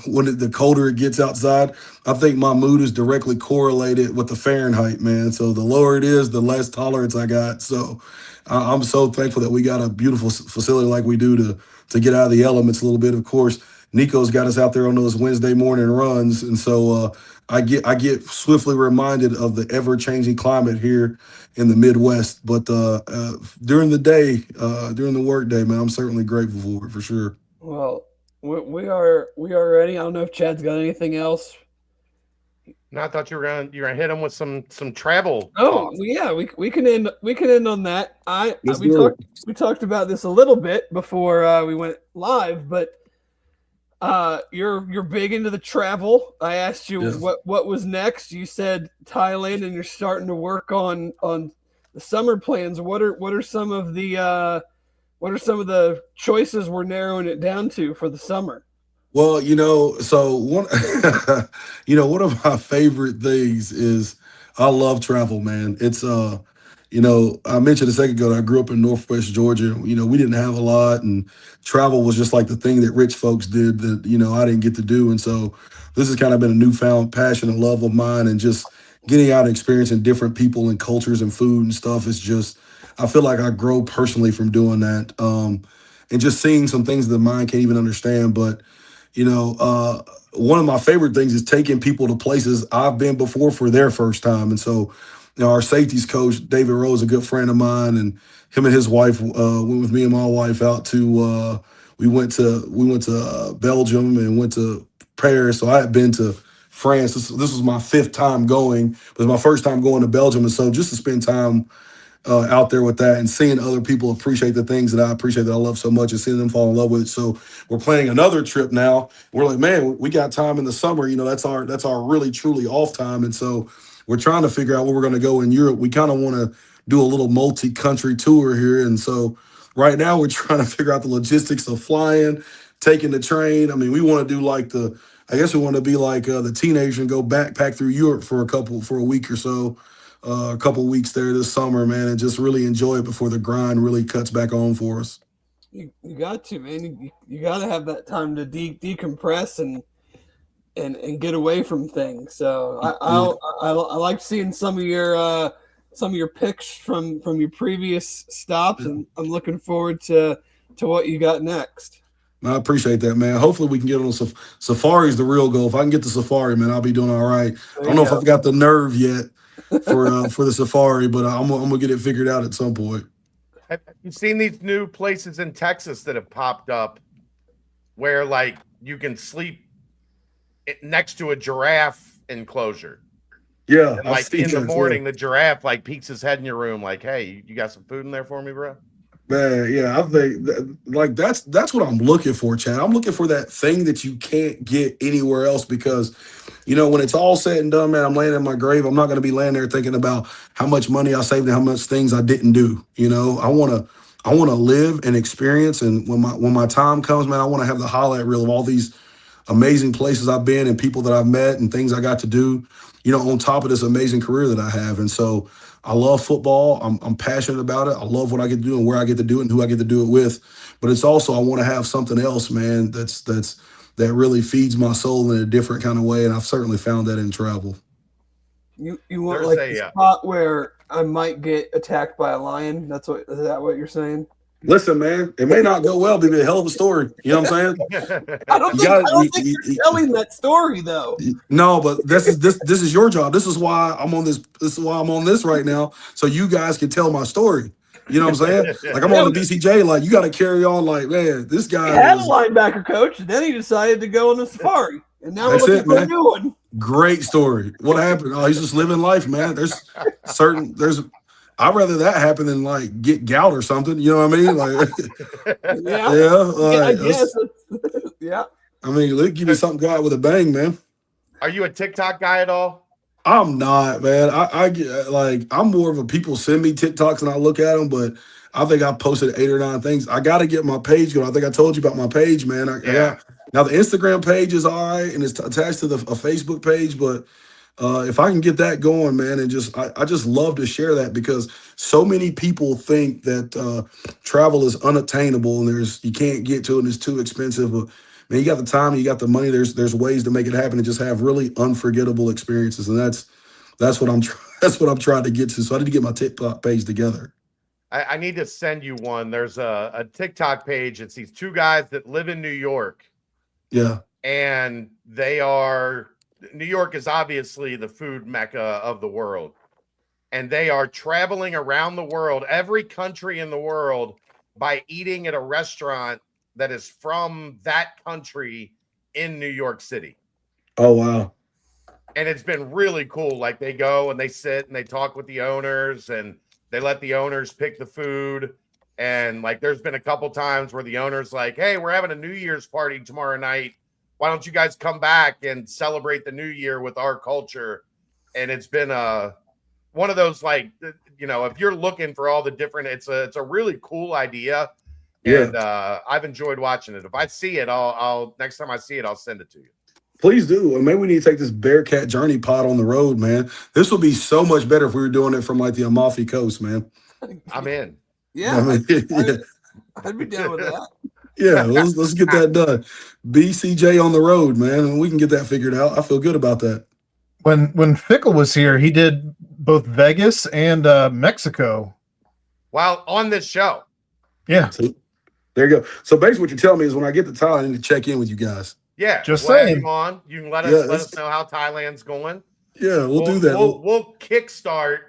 when the colder it gets outside. I think my mood is directly correlated with the Fahrenheit, man. So the lower it is, the less tolerance I got. So I'm so thankful that we got a beautiful facility like we do to get out of the elements a little bit. Of course, Nico's got us out there on those Wednesday morning runs, and so I get swiftly reminded of the ever-changing climate here in the Midwest. But during the day, during the work day, man, I'm certainly grateful for it for sure. Well, we are ready. I don't know if Chad's got anything else. No, I thought you were gonna hit him with some travel. Oh, yeah, we can end on that. We talked about this a little bit before we went live, but you're big into the travel. I asked you what was next. You said Thailand, and you're starting to work on the summer plans. What are some of the choices we're narrowing it down to for the summer? Well, so one of my favorite things is I love travel, man. It's I mentioned a second ago that I grew up in Northwest Georgia. We didn't have a lot, and travel was just like the thing that rich folks did that, I didn't get to do. And so this has kind of been a newfound passion and love of mine, and just getting out and experiencing different people and cultures and food and stuff is just, I feel like I grow personally from doing that. And just seeing some things that the mind can't even understand. But, one of my favorite things is taking people to places I've been before for their first time. And so, our safeties coach, David Rose, a good friend of mine, and him and his wife went with me and my wife out to we went to Belgium and went to Paris. So I had been to France. This was my 5th time going. It was my first time going to Belgium. And so just to spend time out there with that and seeing other people appreciate the things that I appreciate, that I love so much, and seeing them fall in love with it. So we're planning another trip now. We're like, man, we got time in the summer. That's our really, truly off time. And so we're trying to figure out where we're going to go in Europe. We kind of want to do a little multi-country tour here. And so right now we're trying to figure out the logistics of flying, taking the train. I mean, we want to do we want to be like the teenager and go backpack through Europe for a week or so, a couple weeks there this summer, man, and just really enjoy it before the grind really cuts back on for us. You got to, man. You got to have that time to decompress and get away from things. So I like seeing some of your picks from your previous stops, and I'm looking forward to what you got next. I appreciate that, man. Hopefully we can get on Safari's the real goal. If I can get the Safari, man, I'll be doing all right. I don't know if I've got the nerve yet for the Safari, but I'm gonna get it figured out at some point. Have you seen these new places in Texas that have popped up where you can sleep next to a giraffe enclosure? Yeah, and in the morning, the giraffe peeks his head in your room, like, "Hey, you got some food in there for me, bro?" Man, yeah, I think like that's what I'm looking for, Chad. I'm looking for that thing that you can't get anywhere else because when it's all said and done, man, I'm laying in my grave. I'm not going to be laying there thinking about how much money I saved and how much things I didn't do. I want to live and experience, and when my time comes, man, I want to have the highlight reel of all these amazing places I've been and people that I've met and things I got to do, on top of this amazing career that I have. And so I love football. I'm passionate about it. I love what I get to do and where I get to do it and who I get to do it with. But it's also I want to have something else, man, that really feeds my soul in a different kind of way. And I've certainly found that in travel. You want There's the spot where I might get attacked by a lion? Is that what you're saying? Listen, man, it may not go well, but it'll be a hell of a story. You know what I'm saying? I don't think you're telling that story though. No, but this is your job. This is why I'm on this. This is why I'm on this right now, so you guys can tell my story. You know what I'm saying? Like I'm on the BCJ. Like you got to carry on. Like man, this guy had a linebacker coach, and then he decided to go on the safari, and now we're looking for a new one. Great story. What happened? Oh, he's just living life, man. I'd rather that happen than like get gout or something. You know what I mean? Like, I guess. Yeah. I mean, let give me something go out with a bang, man. Are you a TikTok guy at all? I'm not, man. I get like I'm more of a people send me TikToks and I look at them, but I think I posted 8 or 9 things. I got to get my page going. I think I told you about my page, man. Now the Instagram page is all right and it's attached to a Facebook page, but. If I can get that going, man, and I just love to share that because so many people think that travel is unattainable and you can't get to it and it's too expensive. But man, you got the time, you got the money. There's ways to make it happen and just have really unforgettable experiences, and that's what I'm trying to get to. So I need to get my TikTok page together. I need to send you one. There's a TikTok page. It's these 2 guys that live in New York. Yeah, and New York is obviously the food mecca of the world, and they are traveling around the world, every country in the world, by eating at a restaurant that is from that country in New York City. Oh, wow. And it's been really cool. Like they go and they sit and they talk with the owners and they let the owners pick the food. And like, there's been a couple times where the owner's like, hey, we're having a New Year's party tomorrow night. Why don't you guys come back and celebrate the new year with our culture? And it's been one of those, like, if you're looking for all the different, it's a really cool idea. Yeah. And I've enjoyed watching it. If I see it, I'll next time I see it, I'll send it to you. Please do. Maybe we need to take this Bearcat Journey pod on the road, man. This would be so much better if we were doing it from like the Amalfi Coast, man. I'm in. Yeah. I'd be down with that. Yeah, let's get that done. BCJ on the road, man, and we can get that figured out. I feel good about that. When Fickle was here, he did both Vegas and Mexico. While on this show. Yeah. See? There you go. So basically what you're telling me is when I get to Thailand, I need to check in with you guys. Yeah. Just saying. You can let us know how Thailand's going. Yeah, we'll do that. We'll kickstart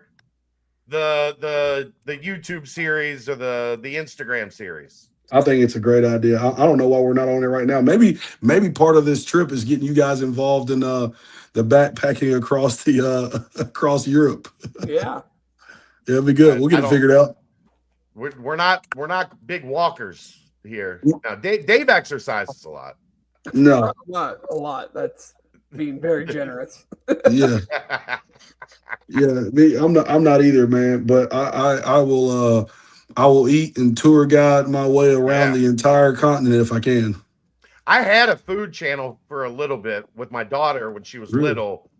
the YouTube series or the Instagram series. I think it's a great idea. I don't know why we're not on it right now. Maybe part of this trip is getting you guys involved in the backpacking across Europe. Yeah. Yeah, it'll be good. We'll get it figured out. We're not big walkers here. Now, Dave exercises a lot. No, not a lot. That's being very generous. Yeah. Yeah, I'm not either, man. But I will eat and tour guide my way around the entire continent if I can. I had a food channel for a little bit with my daughter when she was little,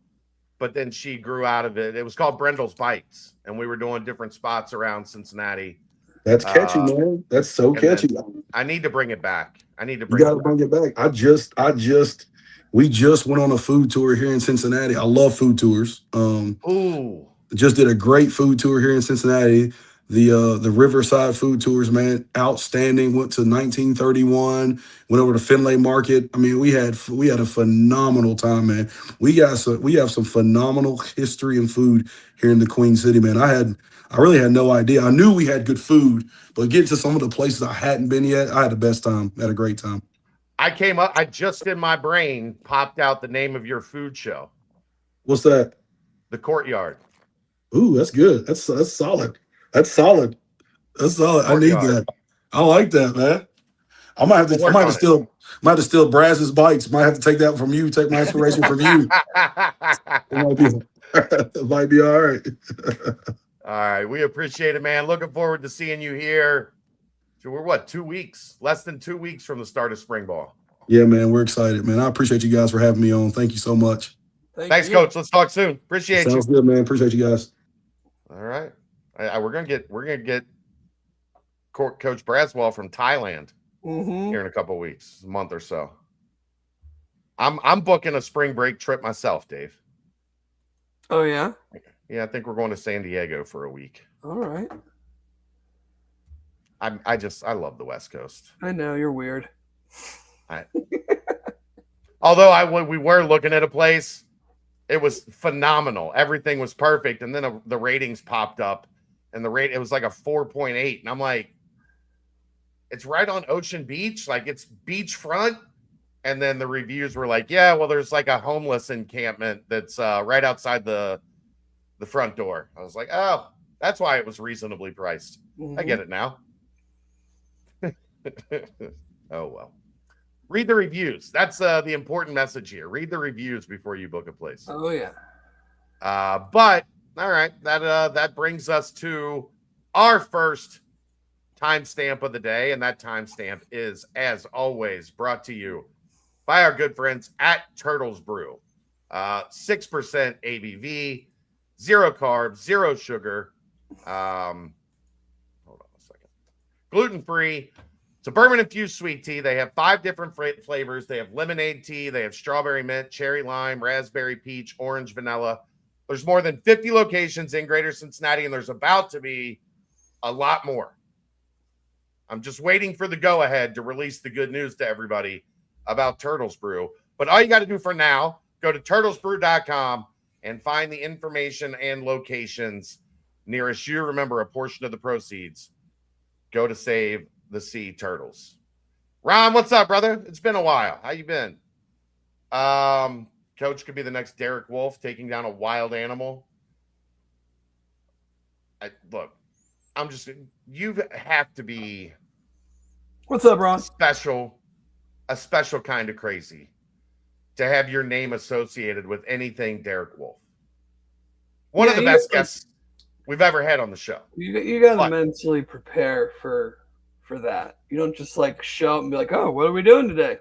but then she grew out of it. It was called Brendel's Bites, and we were doing different spots around Cincinnati. That's catchy, man. That's so catchy. I need to bring it back. You gotta bring it back. We just went on a food tour here in Cincinnati. I love food tours. Just did a great food tour here in Cincinnati. The Riverside food tours, man, outstanding. Went to 1931. Went over to Findlay Market. I mean, we had a phenomenal time, man. We have some phenomenal history and food here in the Queen City, man. I really had no idea. I knew we had good food, but getting to some of the places I hadn't been yet, I had the best time. Had a great time. I just in my brain popped out the name of your food show. What's that? The Courtyard. Ooh, that's good. That's solid. That's solid. That's solid. I Work need on it. that. I like that, man. I might have to. We'll I work might on have to steal Braz's bites. Might have to take that from you. Take my inspiration from you. It might be. It might be all right. All right. We appreciate it, man. Looking forward to seeing you here. So we're what, 2 weeks? Less than 2 weeks from the start of spring ball. Yeah, man. We're excited, man. I appreciate you guys for having me on. Thank you so much. Thanks, Coach. Let's talk soon. Appreciate you. Sounds good, man. Appreciate you guys. All right. We're gonna get Coach Braswell from Thailand here in a couple of weeks, a month or so. I'm booking a spring break trip myself, Dave. Oh yeah? Yeah, I think we're going to San Diego for a week. All right. I love the West Coast. I know you're weird. Although we were looking at a place, it was phenomenal. Everything was perfect, and then the ratings popped up, and it was like a 4.8, and I'm like, it's right on Ocean Beach, like it's beachfront. And then the reviews were like, yeah, well, there's like a homeless encampment that's right outside the front door. I was like, oh, that's why it was reasonably priced. I get it now. Oh, well. Read the reviews. That's the important message here. Read the reviews before you book a place. Oh, yeah. But, all right, that brings us to our first timestamp of the day, and that timestamp is, as always, brought to you by our good friends at Turtles Brew. 6% ABV, zero carbs, zero sugar. Hold on a second. Gluten-free. It's a bourbon-infused sweet tea. They have 5 different flavors. They have lemonade tea. They have strawberry mint, cherry lime, raspberry peach, orange vanilla. There's more than 50 locations in Greater Cincinnati, and there's about to be a lot more. I'm just waiting for the go-ahead to release the good news to everybody about Turtles Brew. But all you got to do for now, go to turtlesbrew.com and find the information and locations nearest you. Remember, a portion of the proceeds go to save the sea turtles. Ron, what's up, brother? It's been a while. How you been? Coach could be the next Derek Wolf taking down a wild animal. You have to be. What's up, Ron? A special kind of crazy to have your name associated with anything Derek Wolf. One of the best guests we've ever had on the show. You got to mentally prepare for that. You don't just like show up and be like, oh, what are we doing today?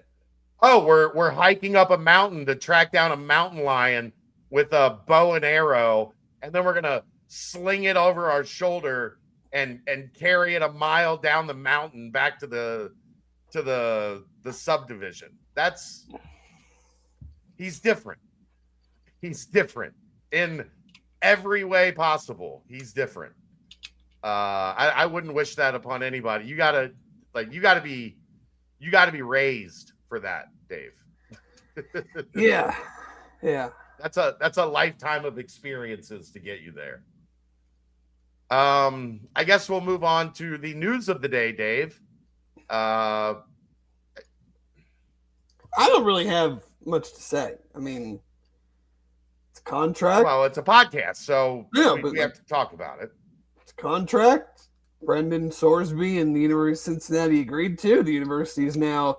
Oh, we're hiking up a mountain to track down a mountain lion with a bow and arrow, and then we're gonna sling it over our shoulder and carry it a mile down the mountain back to the subdivision. He's different. He's different in every way possible. He's different. I wouldn't wish that upon anybody. You gotta be raised for that, Dave. Yeah. That's a lifetime of experiences to get you there. I guess we'll move on to the news of the day, Dave. I don't really have much to say. I mean, it's a contract. Well, it's a podcast, so yeah, we have to talk about it. It's a contract. Brendan Sorsby and the University of Cincinnati agreed to. The university is now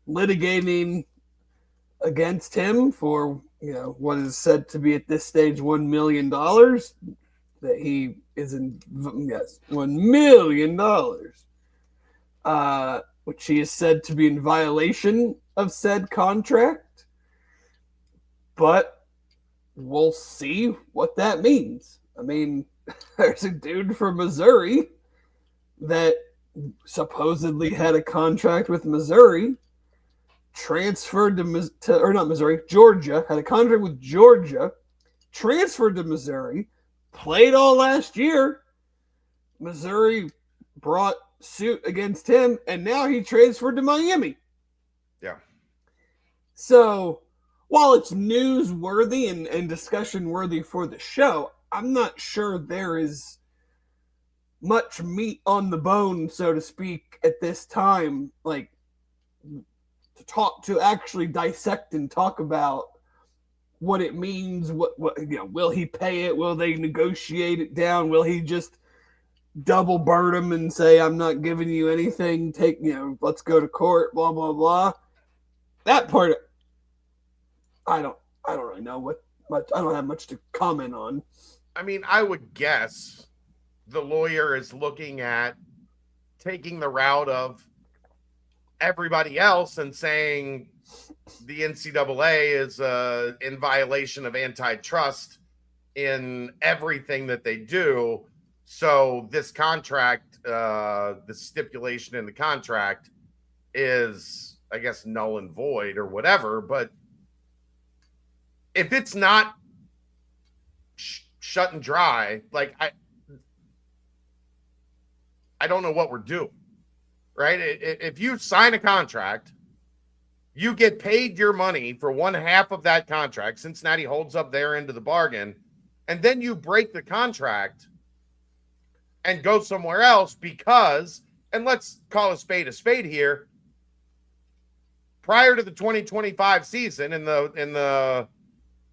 litigating against him for, what is said to be at this stage $1 million. That he is $1 million. Which he is said to be in violation of said contract. But we'll see what that means. I mean, there's a dude from Missouri that supposedly had a contract with Missouri, transferred to Georgia, had a contract with Georgia, transferred to Missouri, played all last year. Missouri brought suit against him, and now he transferred to Miami. Yeah. So while it's newsworthy and discussion worthy for the show, I'm not sure there is much meat on the bone, so to speak, at this time, like to actually dissect and talk about what it means. What will he pay it? Will they negotiate it down? Will he just double bird him and say, I'm not giving you anything. Let's go to court, blah, blah, blah. That part, I don't really know I don't have much to comment on. I mean, I would guess the lawyer is looking at taking the route of everybody else and saying the NCAA is in violation of antitrust in everything that they do. So this contract, the stipulation in the contract is, I guess, null and void or whatever. But if it's not shut and dry, like I don't know what we're doing. Right? If you sign a contract, you get paid your money for one half of that contract. Cincinnati holds up their end of the bargain, and then you break the contract and go somewhere else because, and let's call a spade here, prior to the 2025 season in the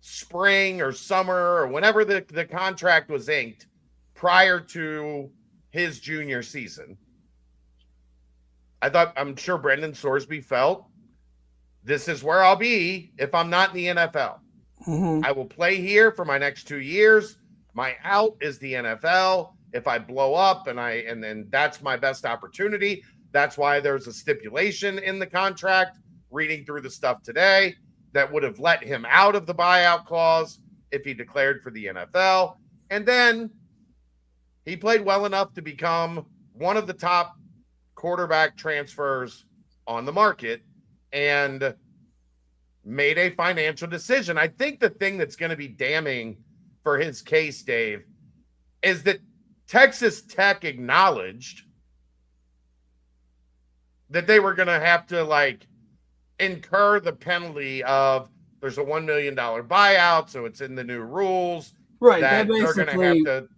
spring or summer or whenever the contract was inked prior to his junior season, I'm sure Brendan Sorsby felt, this is where I'll be if I'm not in the NFL. Mm-hmm. I will play here for my next 2 years. My out is the NFL. If I blow up and then that's my best opportunity. That's why there's a stipulation in the contract, reading through the stuff today, that would have let him out of the buyout clause if he declared for the NFL. And then he played well enough to become one of the top quarterback transfers on the market and made a financial decision. I think the thing that's going to be damning for his case, Dave, is that Texas Tech acknowledged that they were going to have to incur the penalty of there's a $1 million buyout, so it's in the new rules, right? That they're going to have to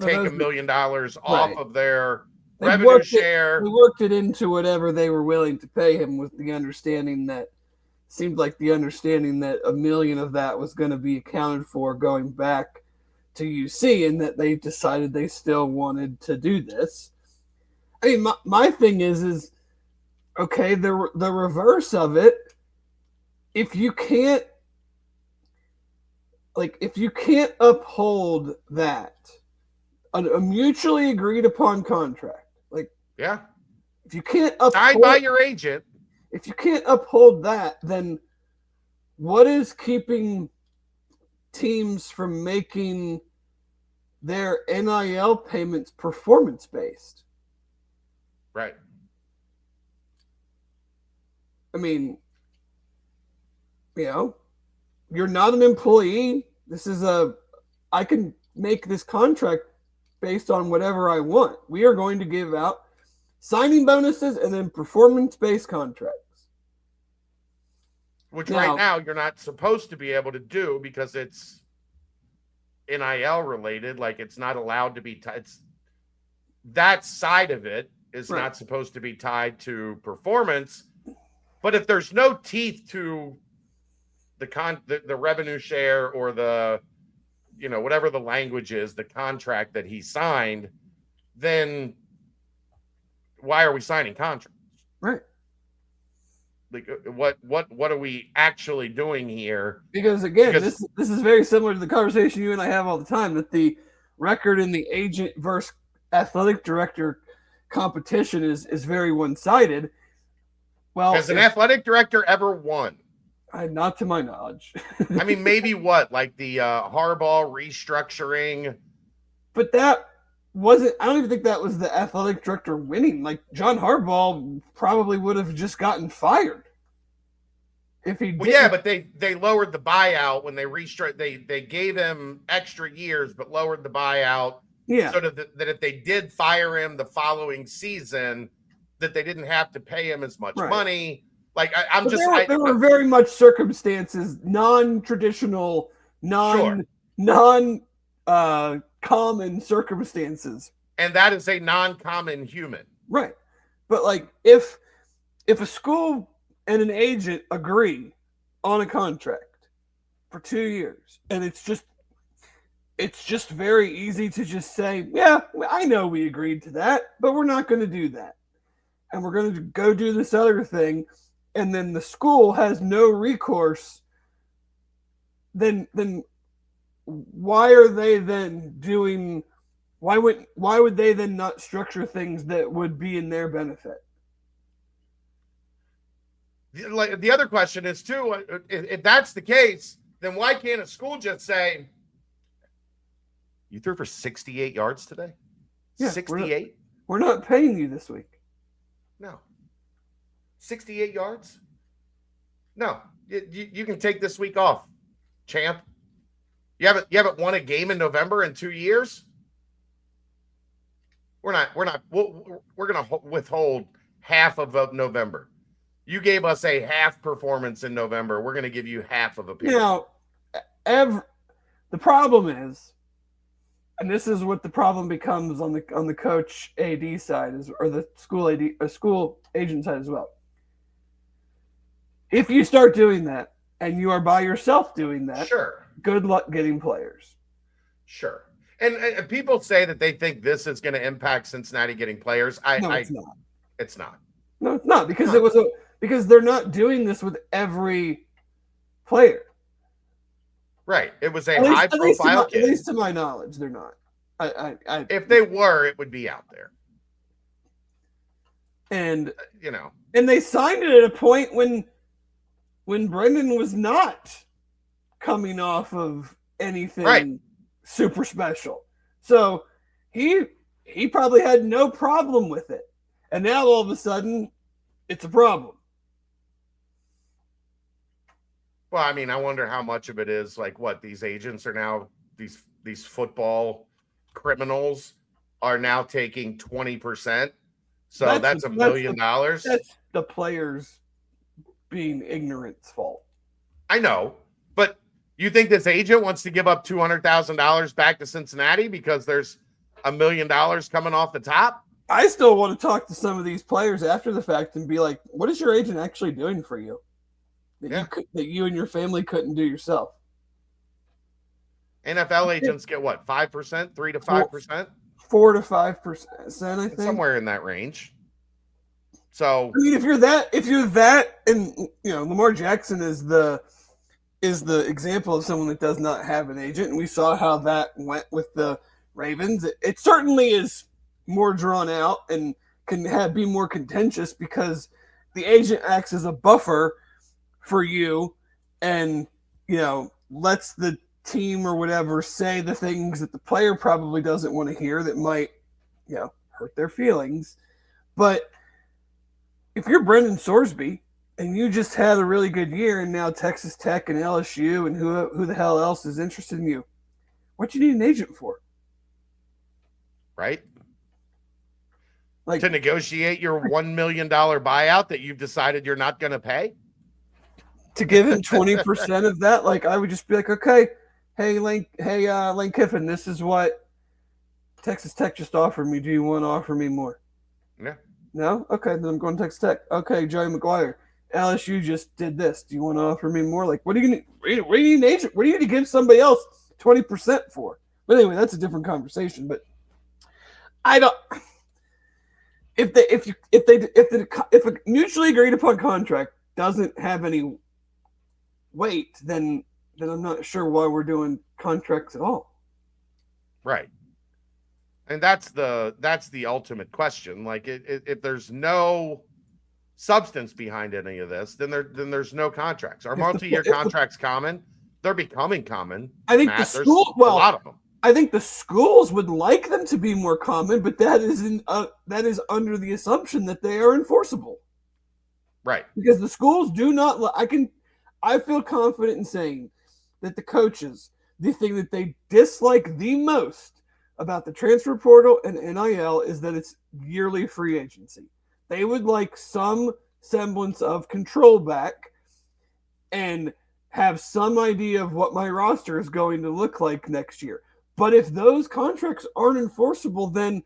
take $1 million off of their revenue share. They worked it into whatever they were willing to pay him, with the understanding that $1 million of that was going to be accounted for going back to UC, and that they decided they still wanted to do this. I mean, my thing is okay, the reverse of it, if you can't uphold that, a mutually agreed upon contract, yeah, if you can't uphold, signed by your agent, if you can't uphold that, then what is keeping teams from making their NIL payments performance-based? Right. I mean, you're not an employee. I can make this contract based on whatever I want. We are going to give out signing bonuses and then performance-based contracts. Which right now you're not supposed to be able to do because it's NIL related. It's not allowed to be that side of it is not supposed to be tied to performance. But if there's no teeth to the revenue share or the, whatever the language is, the contract that he signed, then why are we signing contracts? Right. What are we actually doing here? Because this is very similar to the conversation you and I have all the time, that the record in the agent versus athletic director competition is very one-sided. Well, has an athletic director ever won? Not to my knowledge. I mean, maybe the Harbaugh restructuring. But that wasn't, I don't even think that was the athletic director winning. John Harbaugh probably would have just gotten fired if he did. Well, yeah, but they lowered the buyout when they restructured. They gave him extra years, but lowered the buyout. Yeah. So that if they did fire him the following season, that they didn't have to pay him as much money. There were very much circumstances, non-traditional, non-common circumstances. And that is a non-common human. Right. But if a school and an agent agree on a contract for 2 years, and it's just very easy to just say, yeah, I know we agreed to that, but we're not going to do that. And we're going to go do this other thing. And then the school has no recourse. Then why are they then doing, why would they then not structure things that would be in their benefit? Like the other question is too, if that's the case, then why can't a school just say, you threw for 68 yards today? Yeah, 68? We're not paying you this week. No. 68 yards? No. You can take this week off, champ. You haven't won a game in November in 2 years? We're going to withhold half of November. You gave us a half performance in November. We're going to give you half of a period. Now, the problem is, and this is what the problem becomes on the coach AD side, or the school agent side as well. If you start doing that and you are by yourself doing that, sure, good luck getting players. Sure. And people say that they think this is going to impact Cincinnati getting players. It's not. It's not. No, it's not, because because they're not doing this with every player. Right. It was a high-profile kid. At least to my knowledge, they're not. If they were, it would be out there. And and they signed it at a point when Brendan was not coming off of anything super special. So he probably had no problem with it. And now all of a sudden, it's a problem. Well, I mean, I wonder how much of it is like what these agents are now, these football criminals are now taking 20%. So that's $1 million. That's the players being ignorant's fault. I know, but you think this agent wants to give up $200,000 back to Cincinnati because there's $1 million coming off the top? I still want to talk to some of these players after the fact and be like, what is your agent actually doing for you? That you and your family couldn't do yourself. NFL agents get what, 5%, 3 to 5%? 4 to 5%, I think. Somewhere in that range. So I mean, if you're that, and Lamar Jackson is the example of someone that does not have an agent, and we saw how that went with the Ravens. It certainly is more drawn out and can be more contentious because the agent acts as a buffer for you and lets the team or whatever say the things that the player probably doesn't want to hear that might hurt their feelings. But if you're Brendan Sorsby and you just had a really good year and now Texas Tech and LSU and who the hell else is interested in you, what you need an agent for? Right? Like to negotiate your $1 million buyout that you've decided you're not going to pay? To give him 20% of that, like I would just be like, okay, hey Lane Kiffin, this is what Texas Tech just offered me. Do you want to offer me more? Yeah. No? Okay, then I'm going to Texas Tech. Okay, Joey McGuire, LSU just did this. Do you want to offer me more? Like, what do you need? What do you need an agent? What do you need to give somebody else 20% for? But anyway, that's a different conversation. But I don't. If a mutually agreed upon contract doesn't have any weight, then I'm not sure why we're doing contracts at all. Right. And that's the ultimate question. Like if there's no substance behind any of this, then there's no contracts. Are multi-year contracts common? They're becoming common. I think Matt, a lot of them. I think the schools would like them to be more common, but that is under the assumption that they are enforceable. Right. Because the schools do not. I feel confident in saying that the coaches, the thing that they dislike the most about the transfer portal and NIL is that it's yearly free agency. They would like some semblance of control back and have some idea of what my roster is going to look like next year. But if those contracts aren't enforceable, then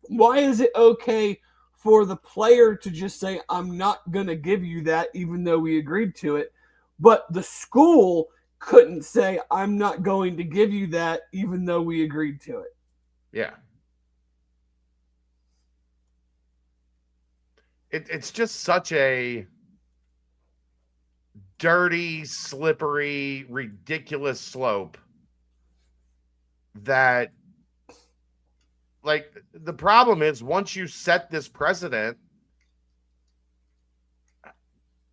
why is it okay for the player to just say, I'm not going to give you that, even though we agreed to it? But the school couldn't say, I'm not going to give you that, even though we agreed to it. Yeah. It's just such a dirty, slippery, ridiculous slope that, like, the problem is once you set this precedent,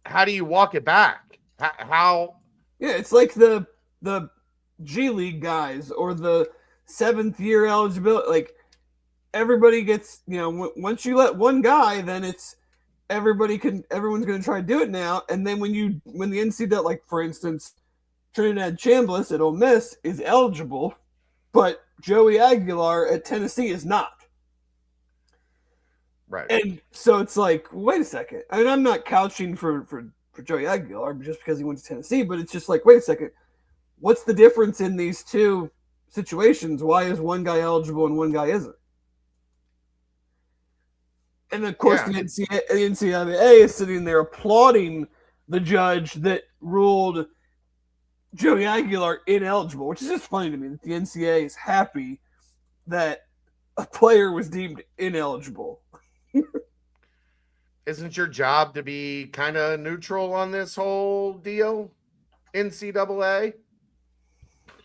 how do you walk it back? How? Yeah, it's like the G League guys or the 7th year eligibility. Like, everybody gets, once you let one guy, then it's everyone's going to try to do it now. And then when the NCAA, like, for instance, Trinidad Chambliss at Ole Miss is eligible, but Joey Aguilar at Tennessee is not. Right. And so it's like, wait a second. I mean, I'm not couching for Joey Aguilar just because he went to Tennessee, but it's just like, wait a second. What's the difference in these two situations? Why is one guy eligible and one guy isn't? And of course, the NCAA is sitting there applauding the judge that ruled Joey Aguilar ineligible, which is just funny to me that the NCAA is happy that a player was deemed ineligible. Isn't your job to be kind of neutral on this whole deal, NCAA?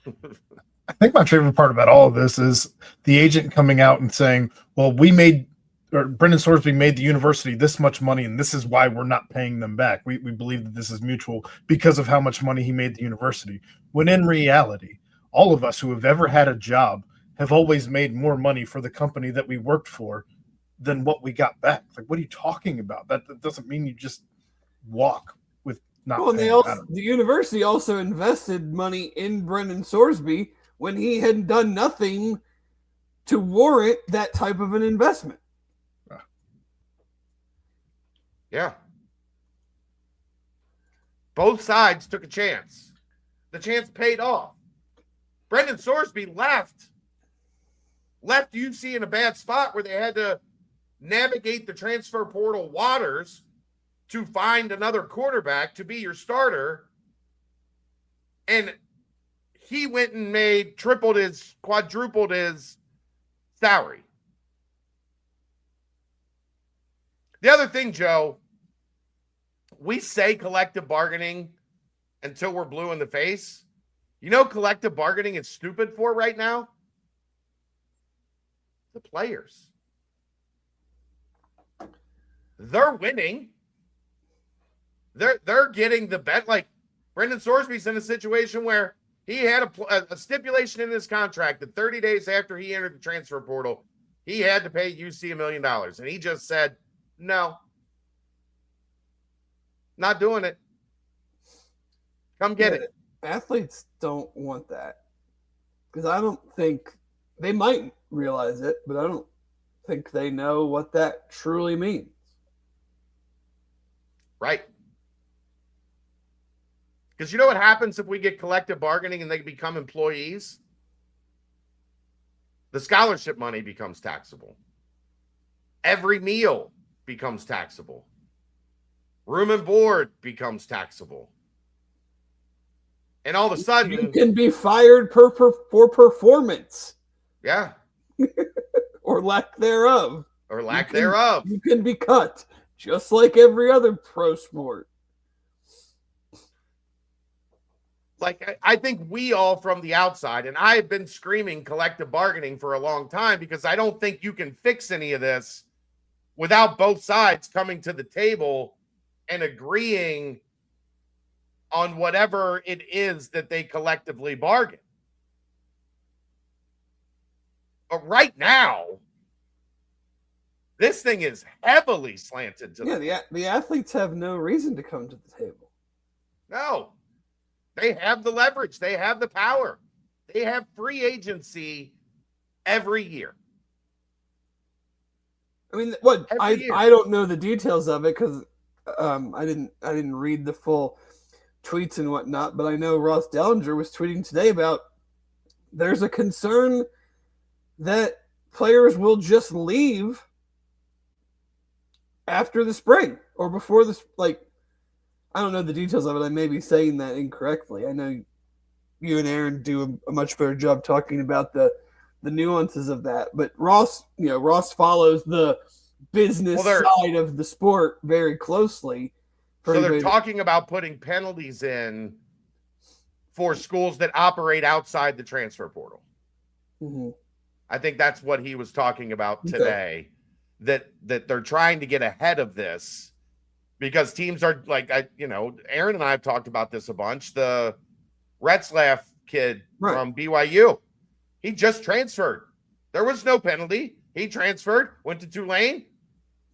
I think my favorite part about all of this is the agent coming out and saying, well, Brendan Sorsby made the university this much money, and this is why we're not paying them back. We believe that this is mutual because of how much money he made the university. When in reality, all of us who have ever had a job have always made more money for the company that we worked for than what we got back. Like, what are you talking about? That doesn't mean you just walk with not Well, paying. The university also invested money in Brendan Sorsby when he had done nothing to warrant that type of an investment. Yeah. Both sides took a chance. The chance paid off. Brendan Sorsby left UC in a bad spot where they had to navigate the transfer portal waters to find another quarterback to be your starter. And he went and quadrupled his salary. The other thing, Joe, we say collective bargaining until we're blue in the face. You know, collective bargaining is stupid for right now? The players. They're winning. They're getting the bet. Like, Brendan Sorsby's in a situation where he had a stipulation in his contract that 30 days after he entered the transfer portal, he had to pay UC $1 million. And he just said, no, not doing it. Come get it. Athletes don't want that, because I don't think they might realize it, but I don't think they know what that truly means. Right. Because you know what happens if we get collective bargaining and they become employees? The scholarship money becomes taxable. Every meal becomes taxable. Room and board becomes taxable. And all of a sudden, you can be fired for performance. Yeah. Or lack thereof. You can be cut, just like every other pro sport. Like, I think we all from the outside, and I have been screaming collective bargaining for a long time because I don't think you can fix any of this without both sides coming to the table and agreeing on whatever it is that they collectively bargain. But right now, this thing is heavily slanted to the athletes have no reason to come to the table. No. They have the leverage. They have the power. They have free agency every year. I mean, I don't know the details of it because I didn't read the full tweets and whatnot, but I know Ross Dellinger was tweeting today about there's a concern that players will just leave after the spring or before this. Like, I don't know the details of it. I may be saying that incorrectly. I know you and Aaron do a much better job talking about the nuances of that. But Ross follows the business side of the sport very closely. So they're talking about putting penalties in for schools that operate outside the transfer portal. Mm-hmm. I think that's what he was talking about today, that they're trying to get ahead of this because teams are like, Aaron and I have talked about this a bunch. The Retzlaff kid from BYU, he just transferred. There was no penalty. He transferred, went to Tulane.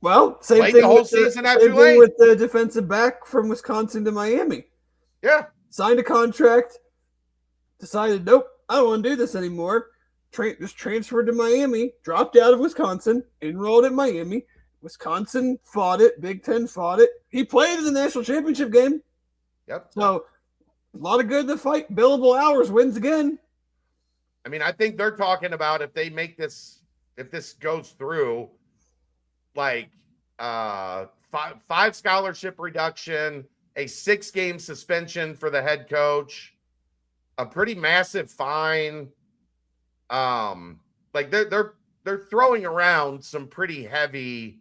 Well, same thing the whole season at Tulane. Thing with the defensive back from Wisconsin to Miami. Yeah. Signed a contract, decided, nope, I don't want to do this anymore. Just transferred to Miami, dropped out of Wisconsin, enrolled at Miami. Wisconsin fought it. Big Ten fought it. He played in the national championship game. Yep. So a lot of good in the fight. Billable hours, wins again. I mean, I think they're talking about if this goes through, like 5 scholarship reduction, a 6-game suspension for the head coach, a pretty massive fine. Like they're throwing around some pretty heavy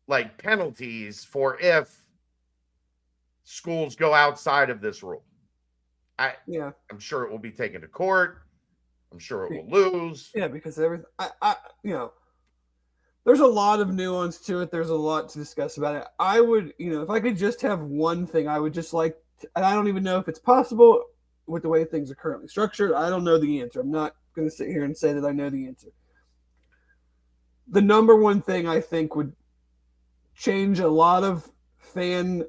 like penalties for if schools go outside of this rule. I'm sure it will be taken to court. I'm sure it will lose. Yeah, because everything there's a lot of nuance to it. There's a lot to discuss about it. I would, if I could just have one thing, I would just like, and I don't even know if it's possible with the way things are currently structured. I don't know the answer. I'm not going to sit here and say that I know the answer. The number one thing I think would change a lot of fan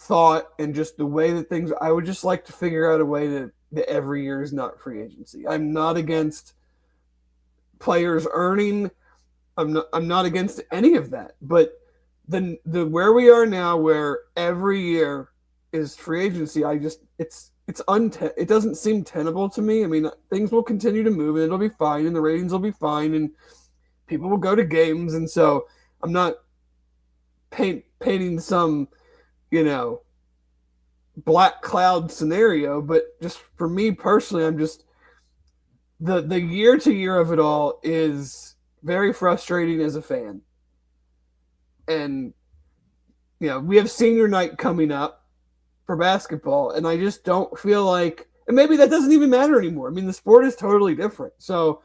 thought and just the way that things, I would just like to figure out a way that every year is not free agency. I'm not against players earning. I'm not against any of that. But the where we are now, where every year is free agency, it doesn't seem tenable to me. I mean, things will continue to move and it'll be fine and the ratings will be fine and people will go to games. And so I'm not painting some, black cloud scenario, but just for me personally, I'm just the year to year of it all is very frustrating as a fan. And, we have senior night coming up for basketball, and I just don't feel like, and maybe that doesn't even matter anymore. I mean, the sport is totally different. So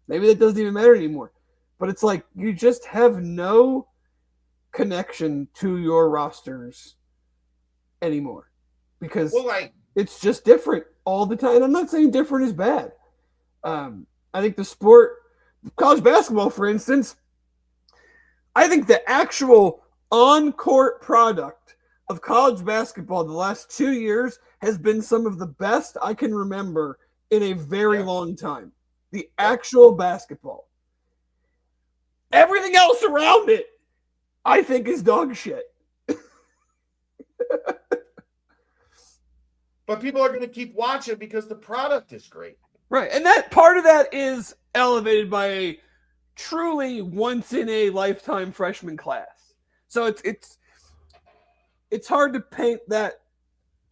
maybe that doesn't even matter anymore. But it's like you just have no connection to your rosters anymore because it's just different all the time. And I'm not saying different is bad. I think the sport, college basketball, for instance, I think the actual on-court product of college basketball the last 2 years has been some of the best I can remember in a very long time. The actual basketball. Everything else around it, I think, is dog shit. But people are going to keep watching because the product is great. Right. And that part of that is elevated by a truly once in a lifetime freshman class. So it's hard to paint that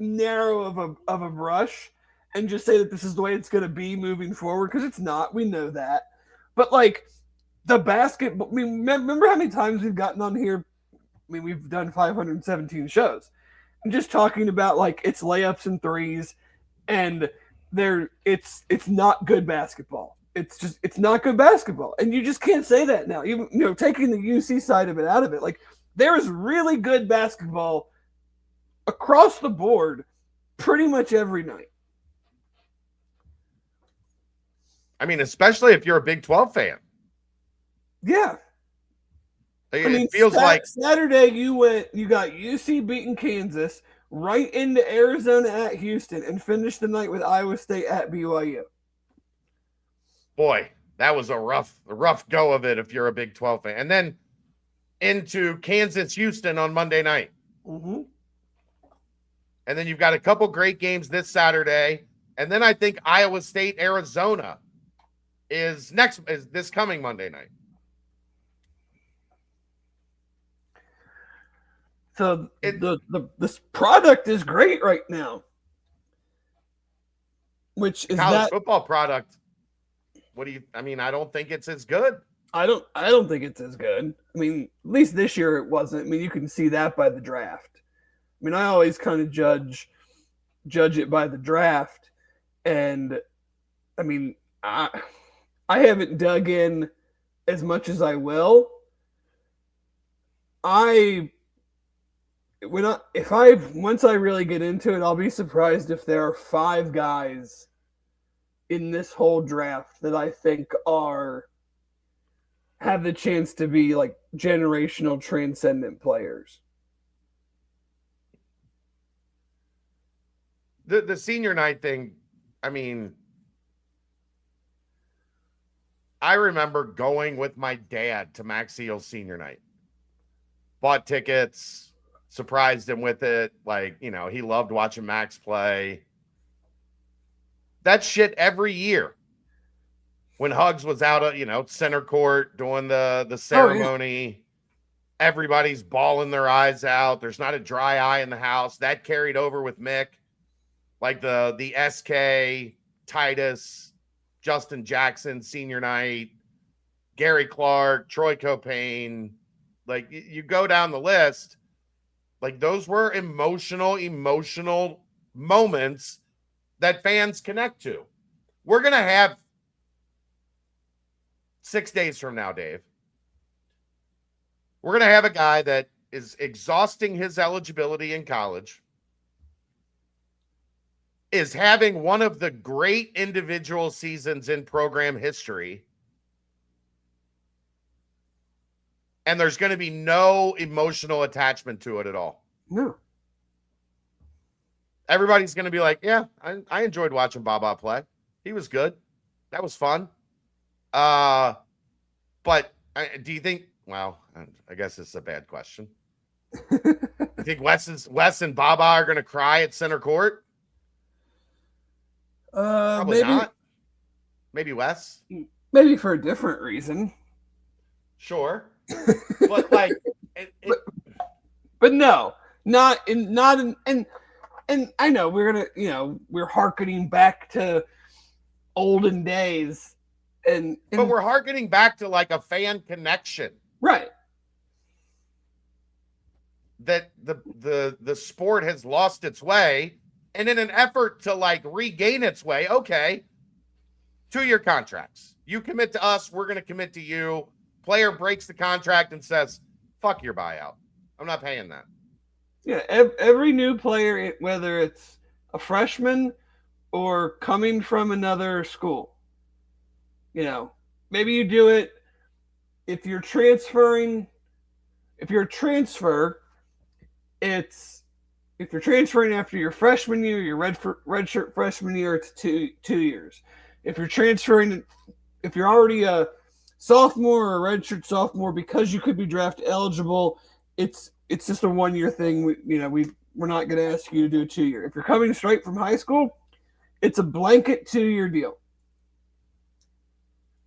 narrow of a brush and just say that this is the way it's going to be moving forward, because it's not. We know that. But like the basketball, I mean, remember how many times we've gotten on here? I mean, we've done 517 shows. I'm just talking about like it's layups and threes, and it's not good basketball. It's not good basketball, and you just can't say that now. Even taking the UC side of it out of it, like there is really good basketball across the board, pretty much every night. I mean, especially if you're a Big 12 fan. Yeah. It feels like Saturday you got UC beating Kansas, right into Arizona at Houston, and finished the night with Iowa State at BYU. Boy, that was a rough go of it if you're a Big 12 fan. And then into Kansas, Houston on Monday night. Mm-hmm. And then you've got a couple great games this Saturday. And then I think Iowa State, Arizona is this coming Monday night. So this product is great right now. Which is college that football product. What do you? I mean, I don't think it's as good. I don't think it's as good. I mean, at least this year it wasn't. I mean, you can see that by the draft. I mean, I always kind of judge it by the draft, and I mean, I haven't dug in as much as I will. Once I really get into it, I'll be surprised if there are 5 guys in this whole draft that I think have the chance to be like generational transcendent players. The senior night thing, I mean, I remember going with my dad to Max Eel's senior night. Bought tickets, surprised him with it. Like, you know, he loved watching Max play. That shit every year. When Hugs was out of, you know, center court doing the ceremony, everybody's bawling their eyes out. There's not a dry eye in the house. That carried over with Mick. Like the SK, Titus, Justin Jackson, senior night, Gary Clark, Troy Copain. Like, you go down the list, like, those were emotional moments that fans connect to. We're going to have 6 days from now, Dave. We're going to have a guy that is exhausting his eligibility in college, is having one of the great individual seasons in program history, and there's going to be no emotional attachment to it at all. No. Everybody's going to be like, yeah, I enjoyed watching Baba play. He was good. That was fun. But do you think, well, I guess it's a bad question. You think Wes and Baba are going to cry at center court? Probably maybe not. Maybe Wes. Maybe for a different reason. Sure. But like, but no, not in, and I know we're hearkening back to olden days, but we're hearkening back to like a fan connection, right? That the sport has lost its way, and in an effort to like regain its way, okay, 2-year contracts. You commit to us, we're going to commit to you. Player breaks the contract and says, fuck your buyout. I'm not paying that. Yeah, every new player, whether it's a freshman or coming from another school, you know, maybe you do it if you're transferring. If you're a transfer, if you're transferring after your freshman year, your redshirt freshman year, it's 2 years. If you're transferring, if you're already a sophomore or a redshirt sophomore, because you could be draft eligible, it's just a 1-year thing. We're not going to ask you to do a 2-year. If you're coming straight from high school, it's a blanket 2-year deal.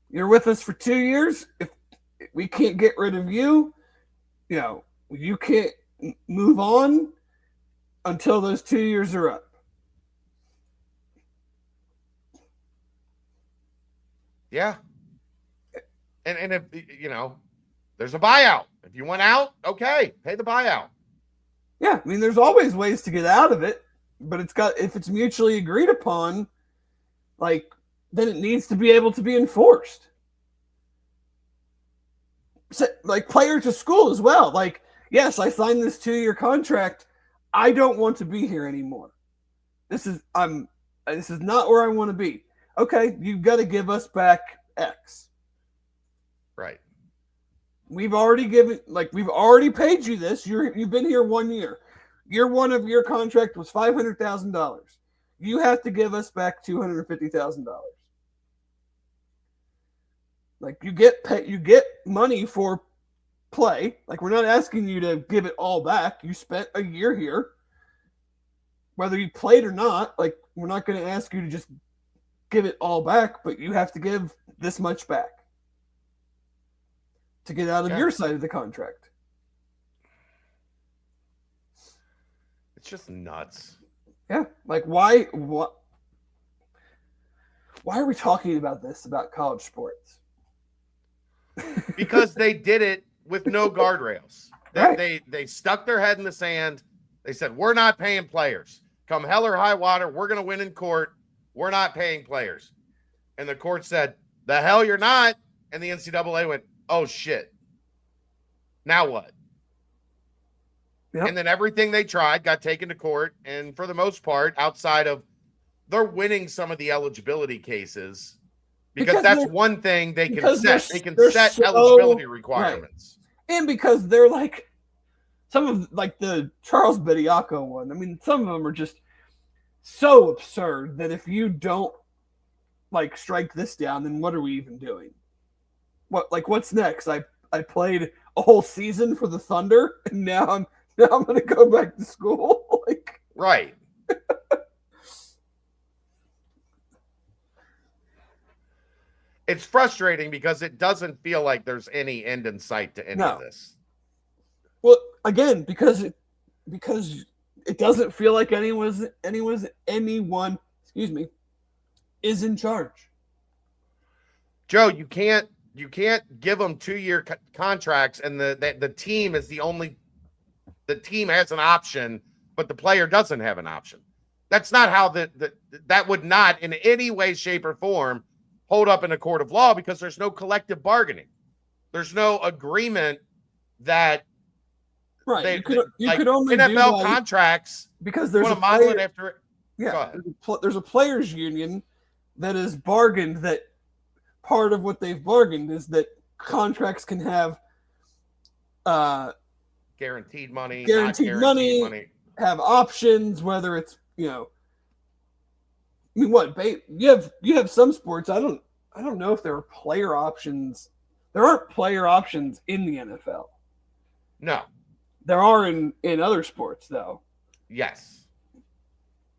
You're with us for 2 years. If we can't get rid of you, you can't move on until those 2 years are up. Yeah. And if, there's a buyout. If you want out, okay, pay the buyout. Yeah, I mean, there's always ways to get out of it, but if it's mutually agreed upon, like, then it needs to be able to be enforced. So, like, players to school as well. Like, yes, I signed this 2-year contract. I don't want to be here anymore. This is not where I want to be. Okay, you've got to give us back X. Right. We've already paid you this. You've been here 1 year. Year one of your contract was $500,000. You have to give us back $250,000. Like, you get money for play. Like, we're not asking you to give it all back. You spent a year here. Whether you played or not, like, we're not going to ask you to just give it all back, but you have to give this much back to get out of your side of the contract. It's just nuts. Yeah. Like, why? What? Why are we talking about this, about college sports? Because they did it with no guardrails. They stuck their head in the sand. They said, we're not paying players. Come hell or high water, we're going to win in court. We're not paying players. And the court said, the hell you're not. And the NCAA went, oh, shit. Now what? Yep. And then everything they tried got taken to court. And for the most part, outside of they're winning some of the eligibility cases, because that's one thing they can set. They can set eligibility requirements. Right. And because they're like some of like the Charles Bediaco one. I mean, some of them are just so absurd that if you don't like strike this down, then what are we even doing? What's next? I played a whole season for the Thunder, and now I'm going to go back to school. Right. It's frustrating because it doesn't feel like there's any end in sight to any of this. Well, again, because it doesn't feel like anyone, is in charge. Joe, you can't give them 2-year contracts and the team is the team has an option, but the player doesn't have an option. That's not how that would not in any way, shape, or form hold up in a court of law, because there's no collective bargaining. There's no agreement that you could only NFL contracts, because there's a model it after. Yeah, there's a players union that is bargained, that part of what they've bargained is that contracts can have guaranteed money, have options, whether it's, I mean, what you have some sports. I don't know if there are player options. There aren't player options in the NFL. No, there are in other sports, though. Yes,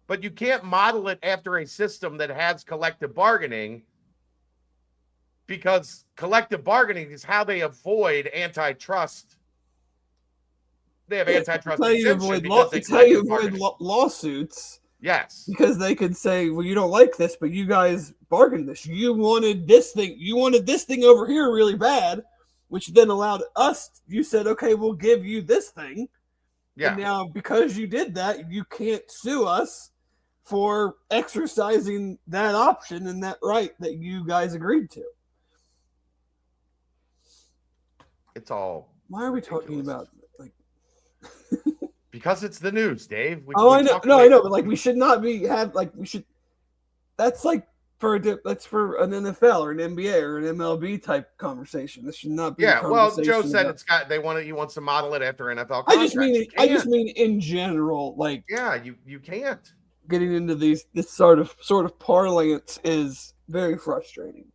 but you can't model it after a system that has collective bargaining, because collective bargaining is how they avoid antitrust. They have antitrust. It's how you avoid lawsuits. Yes. Because they could say, well, you don't like this, but you guys bargained this. You wanted this thing. You wanted this thing over here really bad, which then allowed us. You said, okay, we'll give you this thing. Yeah. And now, because you did that, you can't sue us for exercising that option and that right that you guys agreed to. It's all. Why are we talking about because it's the news, Dave. I know. No, I know, but we should not be we should. That's for an NFL or an NBA or an MLB type conversation. This should not be. Yeah, well, Joe said he wants to model it after NFL contracts. I just mean in general, Yeah, you can't. Getting into this sort of parlance is very frustrating.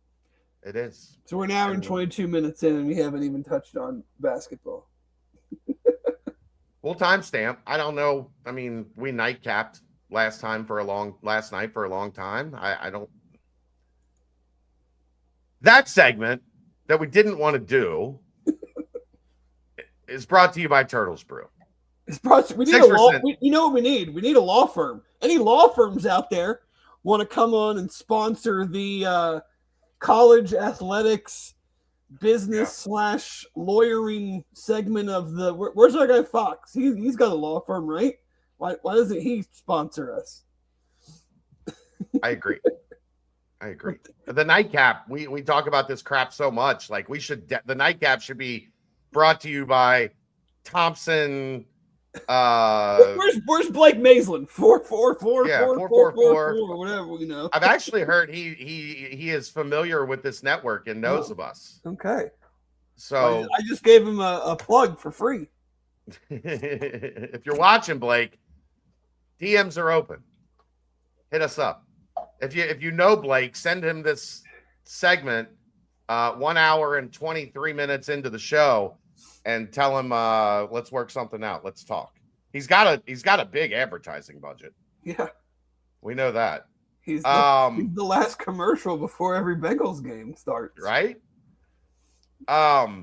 It is. So we're now in 22 minutes in, and we haven't even touched on basketball. We'll timestamp. I don't know. I mean, we night capped last night for a long time. I don't. That segment that we didn't want to do is brought to you by Turtles Brew. It's brought to, we need 6%. A law. You know what we need? We need a law firm. Any law firms out there want to come on and sponsor the college athletics business / lawyering segment of the where's our guy Fox? He's got a law firm, right? Why doesn't he sponsor us? I agree. The nightcap, we talk about this crap so much. The nightcap should be brought to you by Thompson. Where's Blake Maislin? 444. Yeah, 444. Whatever, I've actually heard he is familiar with this network and knows of us. Okay. So I just gave him a plug for free. If you're watching, Blake, DMs are open. Hit us up. If you know Blake, send him this segment 1 hour and 23 minutes into the show and tell him let's work something out. Let's talk. He's got a big advertising budget. Yeah. We know that. He's the last commercial before every Bengals game starts. Right? 6%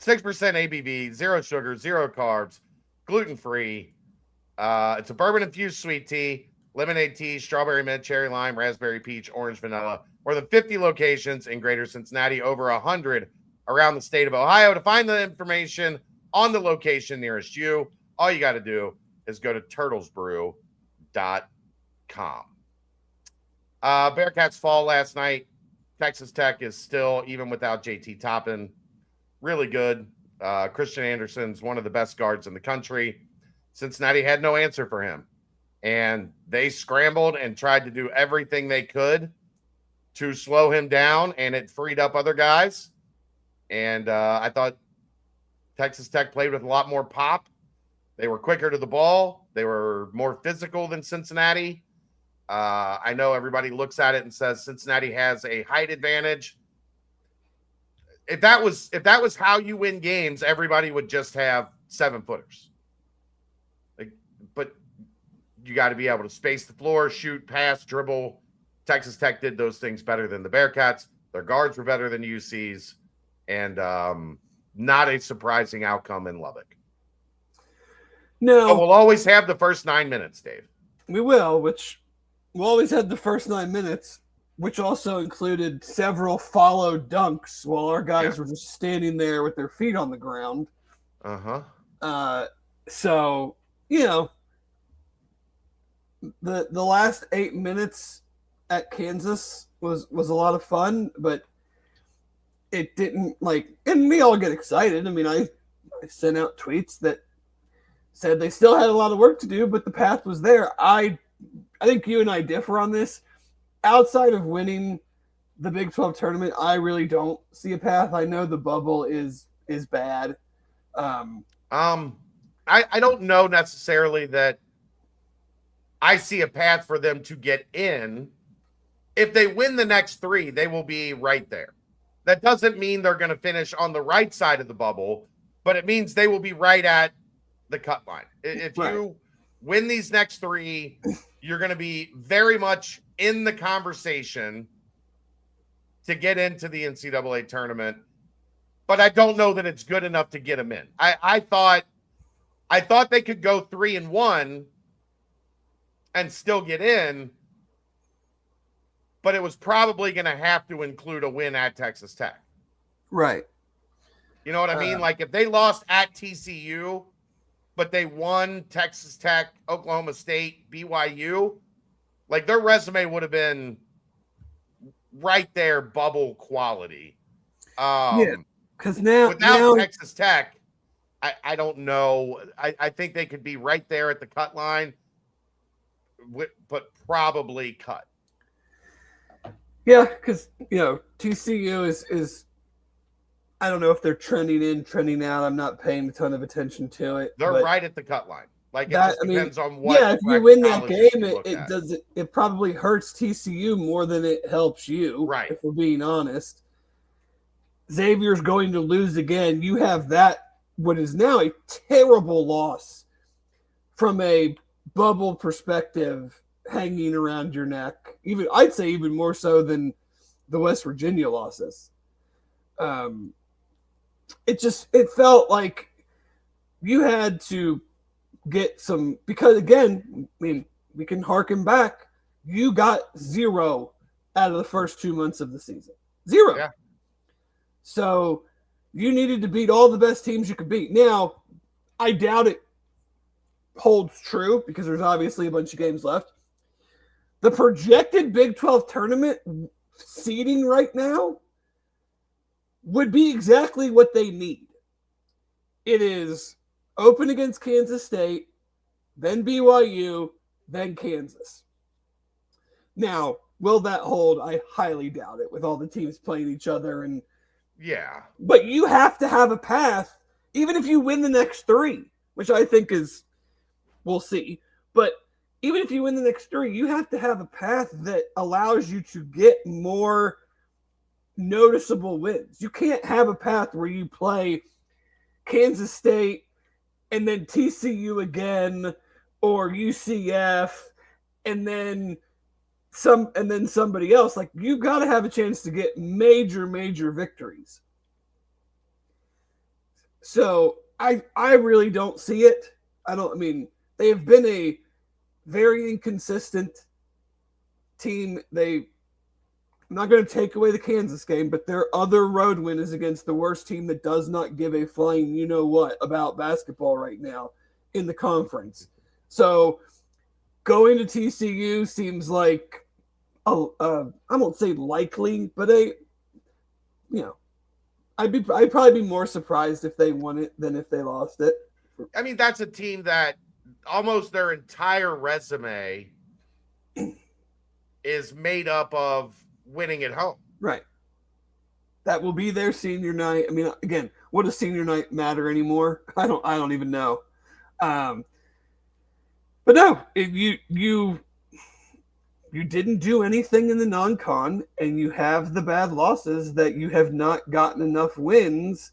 ABV, 0 sugar, 0 carbs, gluten-free. It's a bourbon-infused sweet tea. lemonade tea, strawberry mint, cherry lime, raspberry peach, orange vanilla. More than 50 locations in Greater Cincinnati, over 100 around the state of Ohio. To find the information on the location nearest you, all you got to do is go to turtlesbrew.com. Bearcats fall last night. Texas Tech is still, even without JT Toppin, really good. Christian Anderson's one of the best guards in the country. Cincinnati had no answer for him. And they scrambled and tried to do everything they could to slow him down, and it freed up other guys. And I thought Texas Tech played with a lot more pop. They were quicker to the ball. They were more physical than Cincinnati. I know everybody looks at it and says Cincinnati has a height advantage. If that was how you win games, everybody would just have 7-footers. But you got to be able to space the floor, shoot, pass, dribble. Texas Tech did those things better than the Bearcats. Their guards were better than UC's, and not a surprising outcome in Lubbock. No. But we'll always have the first 9 minutes, Dave. We will, which we'll always have the first 9 minutes, which also included several follow dunks while our guys were just standing there with their feet on the ground. So, the last 8 minutes at Kansas was a lot of fun, but it didn't and we all get excited. I mean, I sent out tweets that said they still had a lot of work to do, but the path was there. I think you and I differ on this. Outside of winning the Big 12 tournament, I really don't see a path. I know the bubble is bad. I don't know necessarily that I see a path for them to get in. If they win the next 3, they will be right there. That doesn't mean they're going to finish on the right side of the bubble, but it means they will be right at the cut line. If you win these next 3, you're going to be very much in the conversation to get into the NCAA tournament. But I don't know that it's good enough to get them in. I thought they could go 3-1 and still get in, but it was probably going to have to include a win at Texas Tech. Right. You know what I mean? Like if they lost at TCU, but they won Texas Tech, Oklahoma State, BYU, like their resume would have been right there, bubble quality. Because now without Texas Tech, I don't know. I think they could be right there at the cut line, but probably cut. Yeah, because TCU is I don't know if they're trending in, trending out. I'm not paying a ton of attention to it. They're right at the cut line. Like it just depends on what. Yeah, if you win that game, it probably hurts TCU more than it helps you. Right. If we're being honest, Xavier's going to lose again. You have what is now a terrible loss from a bubble perspective hanging around your neck. I'd say even more so than the West Virginia losses. It felt like you had to get some, because again, I mean, we can harken back. You got 0 out of the first 2 months of the season. 0. Yeah. So you needed to beat all the best teams you could beat. Now, I doubt it holds true because there's obviously a bunch of games left. The projected Big 12 tournament seeding right now would be exactly what they need. It is open against Kansas State, then BYU, then Kansas. Now, will that hold? I highly doubt it with all the teams playing each other. But you have to have a path, even if you win the next 3, which I think we'll see. But even if you win the next 3, you have to have a path that allows you to get more noticeable wins. You can't have a path where you play Kansas State and then TCU again or UCF and then somebody else. Like, you got to have a chance to get major victories. So I really don't see it. They have been very inconsistent team. I'm not going to take away the Kansas game, but their other road win is against the worst team that does not give a flying you-know-what about basketball right now in the conference. So going to TCU seems like, I won't say likely, but I'd probably be more surprised if they won it than if they lost it. I mean, that's a team that almost their entire resume is made up of winning at home. Right. That will be their senior night. I mean, again, what does senior night matter anymore? I don't even know. But no, you didn't do anything in the non-con, and you have the bad losses that you have not gotten enough wins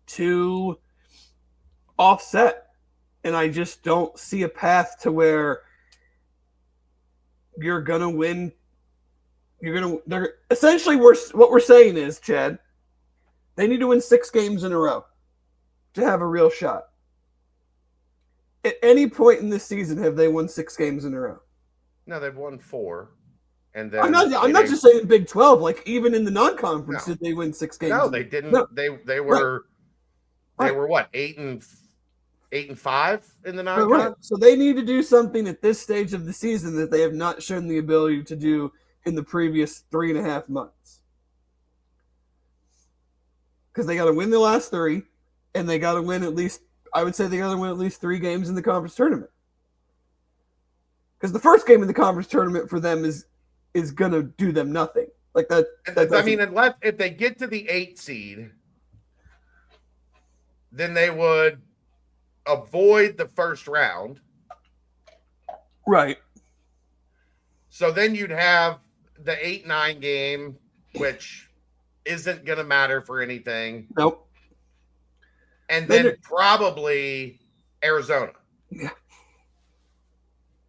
to offset. And I just don't see a path to where you're going to win. Essentially, what we're saying is, Chad, they need to win 6 games in a row to have a real shot. At any point in this season, have they won 6 games in a row? No, they've won 4. And then I'm not just saying Big 12. Like, even in the non-conference, No. did they win 6 games? No, they didn't. No. They were Right. they were what, 8-5 in the non-con? Right. So they need to do something at this stage of the season that they have not shown the ability to do in the previous 3.5 months. Because they got to win the last 3, and they got to win at least, I would say they got to win at least 3 games in the conference tournament. Because the first game in the conference tournament for them is going to do them nothing. Like that. I mean, unless if they get to the 8 seed, then they would avoid the first round. Right. So then you'd have the 8-9 game, which isn't going to matter for anything. Nope. And then probably Arizona. Yeah.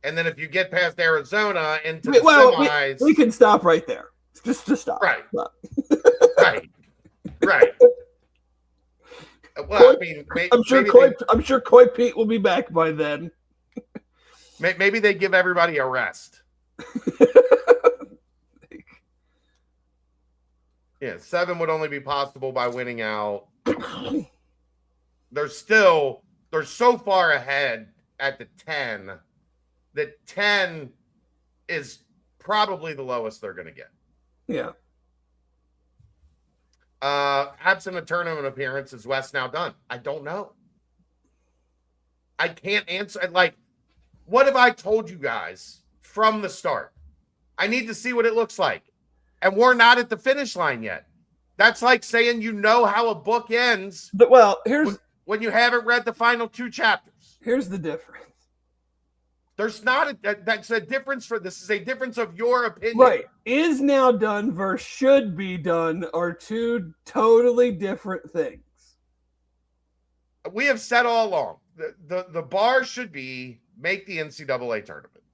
And then if you get past Arizona into the semis, we can stop right there. Just stop. Right. Stop. Right. Well, I mean, I'm sure Coy Pete will be back by then. Maybe they give everybody a rest. Yeah, 7 would only be possible by winning out. They're so far ahead at the 10 that 10 is probably the lowest they're going to get. Yeah. Absent a tournament appearance, is West now done? I don't know. I can't answer. Like, what have I told you guys from the start? I need to see what it looks like. And we're not at the finish line yet. That's like saying you know how a book ends. Well, here's when you haven't read the final 2 chapters. Here's the difference. There's not that's a difference for this is a difference of your opinion. Right. Is now done versus should be done are 2 totally different things. We have said all along the bar should be make the NCAA tournament.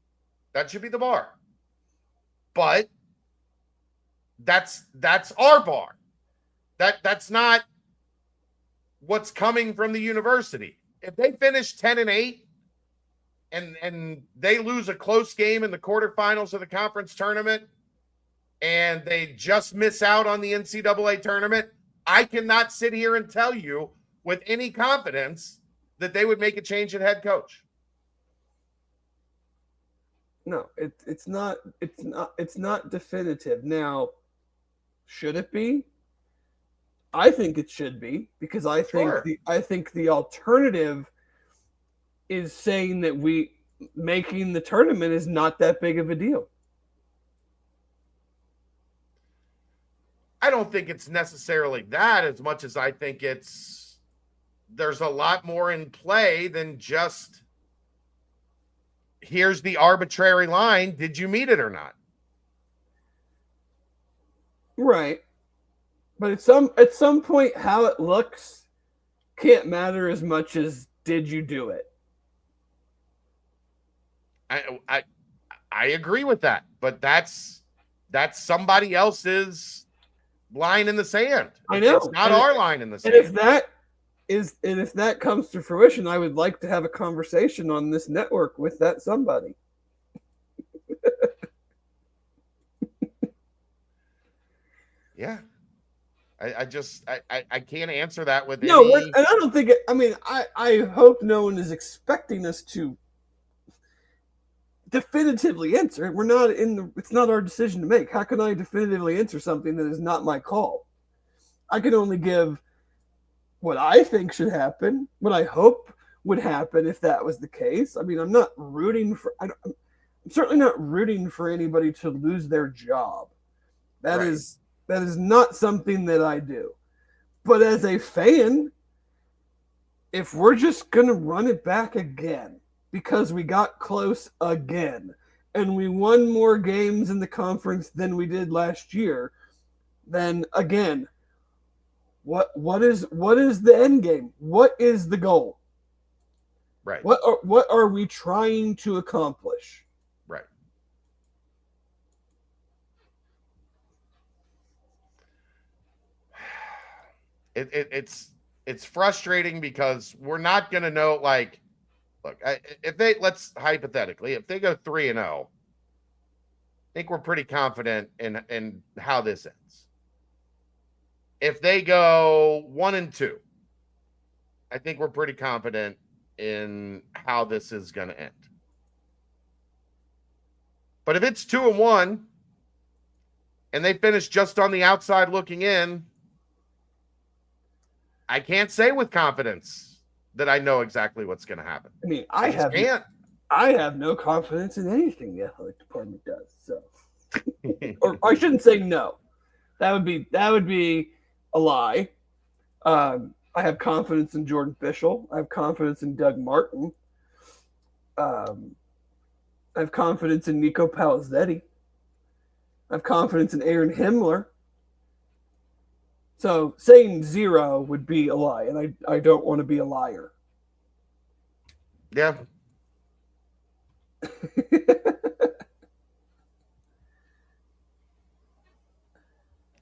That should be the bar. But that's our bar. That's not what's coming from the university. If they finish 10-8 and they lose a close game in the quarterfinals of the conference tournament and they just miss out on the NCAA tournament, I cannot sit here and tell you with any confidence that they would make a change in head coach. No, it's not definitive. Now, should it be? I think it should be, because I think the alternative is saying that making the tournament is not that big of a deal. I don't think it's necessarily that as much as I think there's a lot more in play than just here's the arbitrary line. Did you meet it or not? Right. But at some point, how it looks can't matter as much as did you do it. I agree with that, but that's somebody else's line in the sand. I know. It's not our line in the sand. And if that comes to fruition, I would like to have a conversation on this network with that somebody. Yeah. I can't answer that with No, any. and I don't think it, I mean, I hope no one is expecting us to definitively answer. We're not it's not our decision to make. How can I definitively answer something that is not my call? I can only give what I think should happen, what I hope would happen if that was the case. I mean, I'm certainly not rooting for anybody to lose their job. That is not something that I do. But as a fan, if we're just going to run it back again because we got close again and we won more games in the conference than we did last year, then again, what is the end game? What is the goal? Right. What are we trying to accomplish? Right. It's frustrating because we're not going to know. Like, look, let's hypothetically, if they go 3-0, I think we're pretty confident in how this ends. If they go 1-2, I think we're pretty confident in how this is going to end. But if it's 2-1 and they finish just on the outside looking in, I can't say with confidence that I know exactly what's going to happen. I mean, I have no confidence in anything the athletic department does. So, or I shouldn't say no. That would be a lie. I have confidence in Jordan Bischel. I have confidence in Doug Martin. I have confidence in Nico Palizzetti. I have confidence in Aaron Himmler. So saying 0 would be a lie, and I don't want to be a liar. Yeah.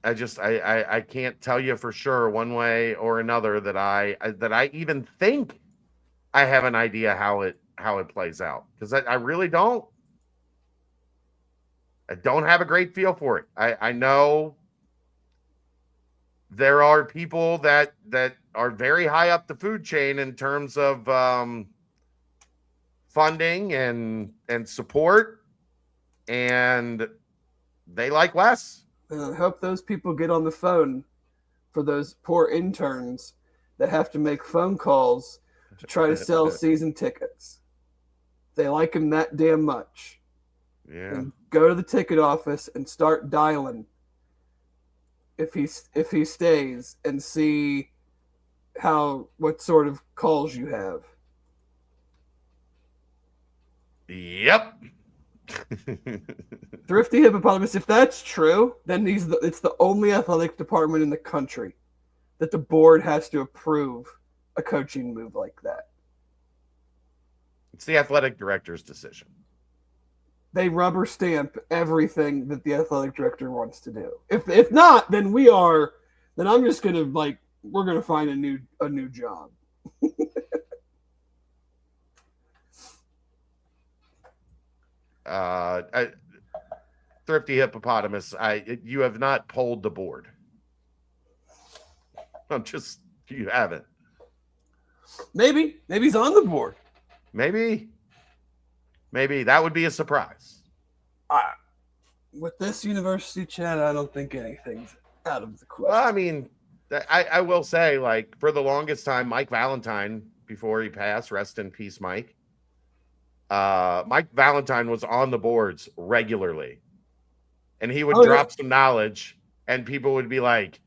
I can't tell you for sure one way or another that I even think I have an idea how it plays out, because I really don't. I don't have a great feel for it. I know there are people that are very high up the food chain in terms of funding and support, and they like less. I hope those people get on the phone for those poor interns that have to make phone calls to try to sell season tickets. They like him that damn much. Yeah. And go to the ticket office and start dialing if he stays, and see what sort of calls you have. Yep. Thrifty Hippopotamus, if that's true, then it's the only athletic department in the country that the board has to approve a coaching move like that. It's the athletic director's decision. They rubber stamp everything that the athletic director wants to do. If not, then I'm just gonna we're gonna find a new job. Thrifty Hippopotamus, you have not polled the board. You haven't. Maybe he's on the board. Maybe that would be a surprise. With this university chat, I don't think anything's out of the question. Well, I mean, I will say, like, for the longest time, Mike Valentine, before he passed, rest in peace, Mike. Mike Valentine was on the boards regularly, and he would drop some knowledge, and people would be like,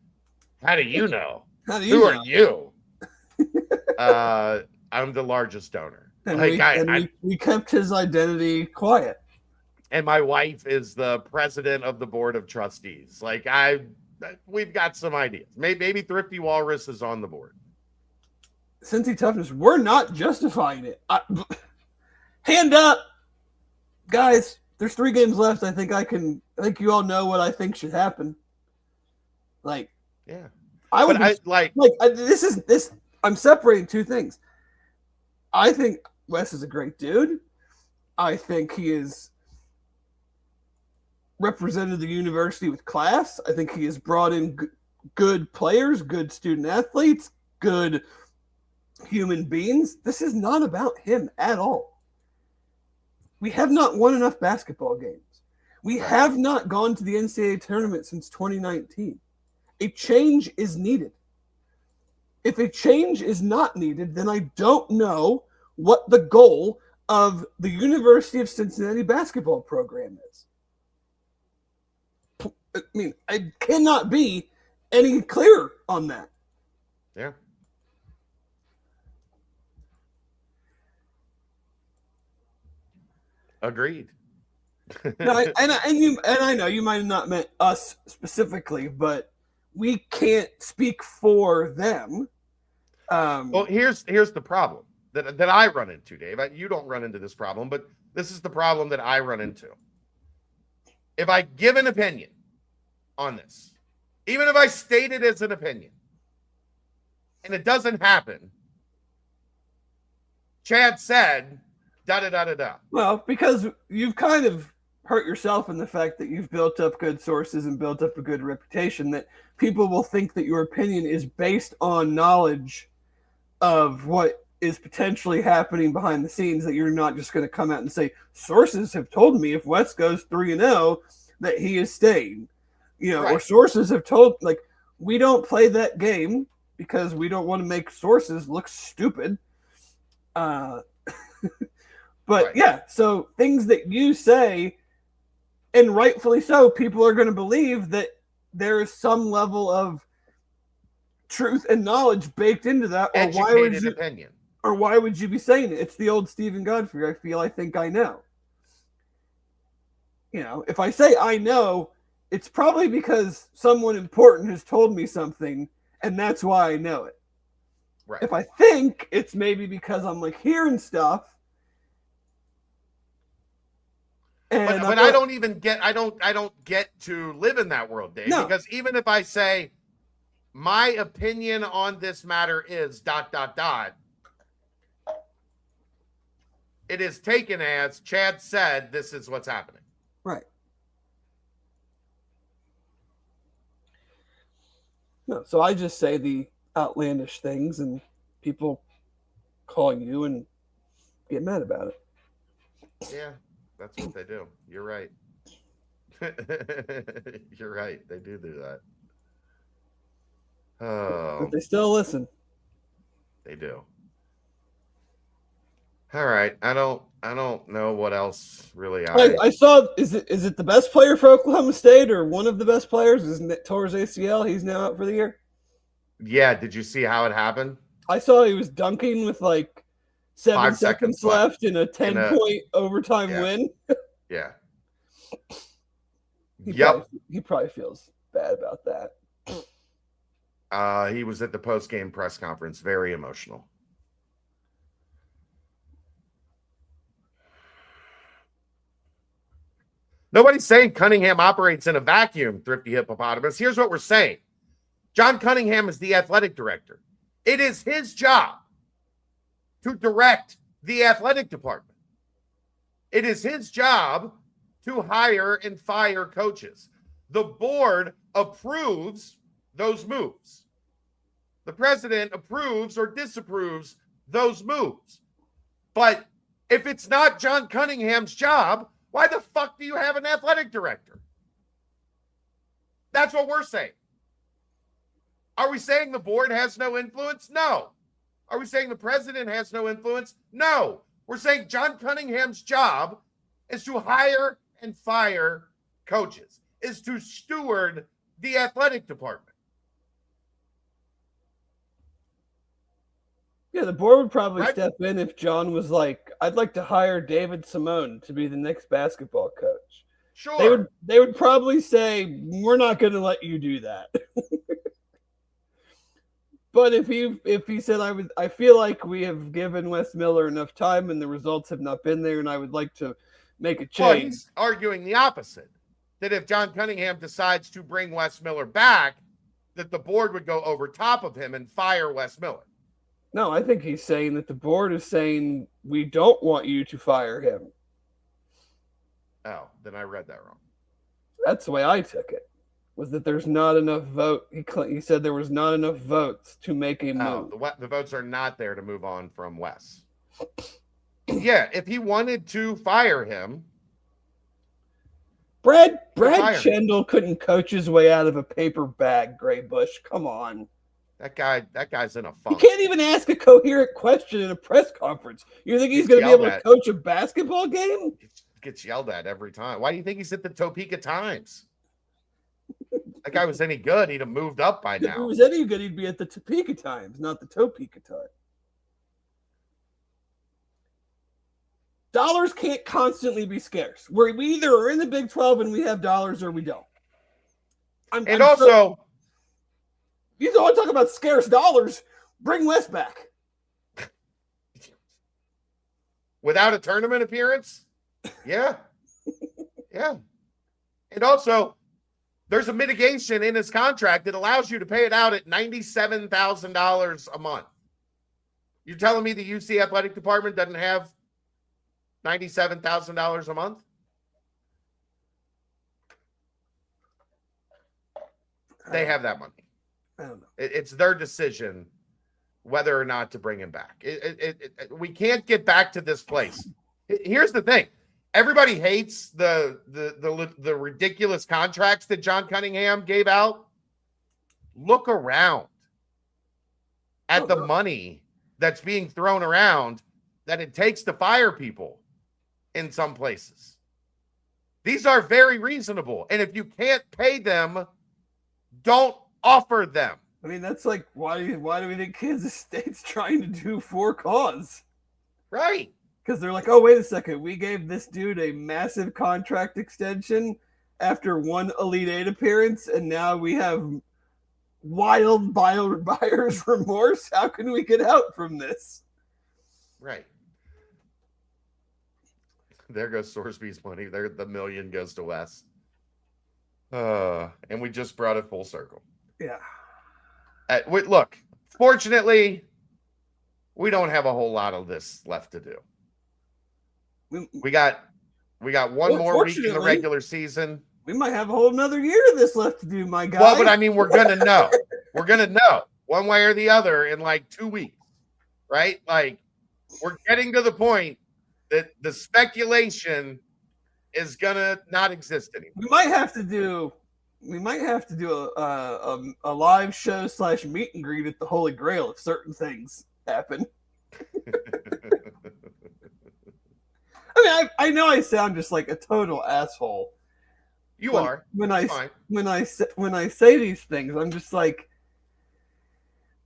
"How do you know? Who are you?" I'm the largest donor. And we kept his identity quiet. And my wife is the president of the board of trustees. We've got some ideas. Maybe Thrifty Walrus is on the board. Cincy Toughness, we're not justifying it. Hand up, guys. There's 3 games left. I think you all know what I think should happen. Yeah. I'm separating 2 things. I think Wes is a great dude. I think he is represented the university with class. I think he has brought in good players, good student athletes, good human beings. This is not about him at all. We have not won enough basketball games. We have not gone to the NCAA tournament since 2019. A change is needed. If a change is not needed, then I don't know what the goal of the University of Cincinnati basketball program is. I mean, I cannot be any clearer on that. Yeah. Agreed. No, I know you might have not meant us specifically, but we can't speak for them. Well, here's the problem that I run into, Dave. You don't run into this problem, but this is the problem that I run into. If I give an opinion on this, even if I state it as an opinion, and it doesn't happen, Chad said, da-da-da-da-da. Well, because you've kind of hurt yourself in the fact that you've built up good sources and built up a good reputation, that people will think that your opinion is based on knowledge of what is potentially happening behind the scenes, that you're not just going to come out and say, sources have told me if West goes 3-0 that he is staying. Or sources have told, like, we don't play that game because we don't want to make sources look stupid. But yeah, so things that you say, and rightfully so, people are going to believe that there is some level of truth and knowledge baked into that. Opinion. Or why would you be saying it? It's the old Stephen Godfrey. I think I know. If I say I know, it's probably because someone important has told me something, and that's why I know it. Right. If I think, it's maybe because I'm like hearing stuff. And but I don't get to live in that world, Dave. No. Because even if I say my opinion on this matter is ... it is taken as Chad said this is what's happening. Right. No, so I just say the outlandish things, and people call you and get mad about it. Yeah, that's what they do. You're right. You're right. They do that. Oh. But they still listen. They do. All right. I don't know what else really. I saw. Is it the best player for Oklahoma State, or one of the best players? Isn't it Torres ACL? He's now out for the year. Yeah. Did you see how it happened? I saw he was dunking with like 7 seconds left in a 10-point overtime win. Yeah. He probably feels bad about that. He was at the post-game press conference, very emotional. Nobody's saying Cunningham operates in a vacuum, Thrifty Hippopotamus. Here's what we're saying. John Cunningham is the athletic director. It is his job to direct the athletic department. It is his job to hire and fire coaches. The board approves those moves. The president approves or disapproves those moves. But if it's not John Cunningham's job, why the fuck do you have an athletic director? That's what we're saying. Are we saying the board has no influence? No. Are we saying the president has no influence? No. We're saying John Cunningham's job is to hire and fire coaches, is to steward the athletic department. Yeah, the board would probably step in if John was like, I'd like to hire David Simone to be the next basketball coach. Sure. They would probably say, we're not going to let you do that. But if he said, I feel like we have given Wes Miller enough time and the results have not been there, and I would like to make a change. Well, he's arguing the opposite, that if John Cunningham decides to bring Wes Miller back, that the board would go over top of him and fire Wes Miller. No, I think he's saying that the board is saying, we don't want you to fire him. Oh, then I read that wrong. That's the way I took it. Was that there's not enough vote? He said there was not enough votes to make a move. The votes are not there to move on from Wes. Yeah, if he wanted to fire him, Brad Chendall couldn't coach his way out of a paper bag, Gray Bush. Come on. that guy's in a funk. He can't even ask a coherent question in a press conference. You think he's going to be able to coach a basketball game? Gets yelled at every time. Why do you think he's at the Topeka Times? That guy was any good, he'd have moved up by now. If he was any good, he'd be at the Topeka Times, not the Topeka Times. Dollars can't constantly be scarce. We either are in the Big 12 and we have dollars or we don't. You want to talk about scarce dollars, bring Wes back. Without a tournament appearance? Yeah. Yeah. And also, there's a mitigation in his contract that allows you to pay it out at $97,000 a month. You're telling me the UC athletic department doesn't have $97,000 a month? They have that money. I don't know. It's their decision whether or not to bring him back. We can't get back to this place. Here's the thing. Everybody hates the ridiculous contracts that John Cunningham gave out. Look around at the money that's being thrown around that it takes to fire people in some places. These are very reasonable. And if you can't pay them, don't offer them. I mean, that's like, why do we think Kansas State's trying to do for cause? Right. Because they're like, oh, wait a second. We gave this dude a massive contract extension after one Elite Eight appearance, and now we have wild buyer's remorse. How can we get out from this? Right. There goes Sorsby's money. There, the million goes to Wes. And we just brought it full circle. Yeah. Look, fortunately, we don't have a whole lot of this left to do. We got one more week in the regular season. We might have a whole another year of this left to do, my guy. Well, but I mean, we're gonna know. We're gonna know one way or the other in like 2 weeks, right? Like, we're getting to the point that the speculation is gonna not exist anymore. We might have to do a live show / meet and greet at the Holy Grail if certain things happen. I mean, I know I sound just like a total asshole. You are. When I say these things, I'm just like,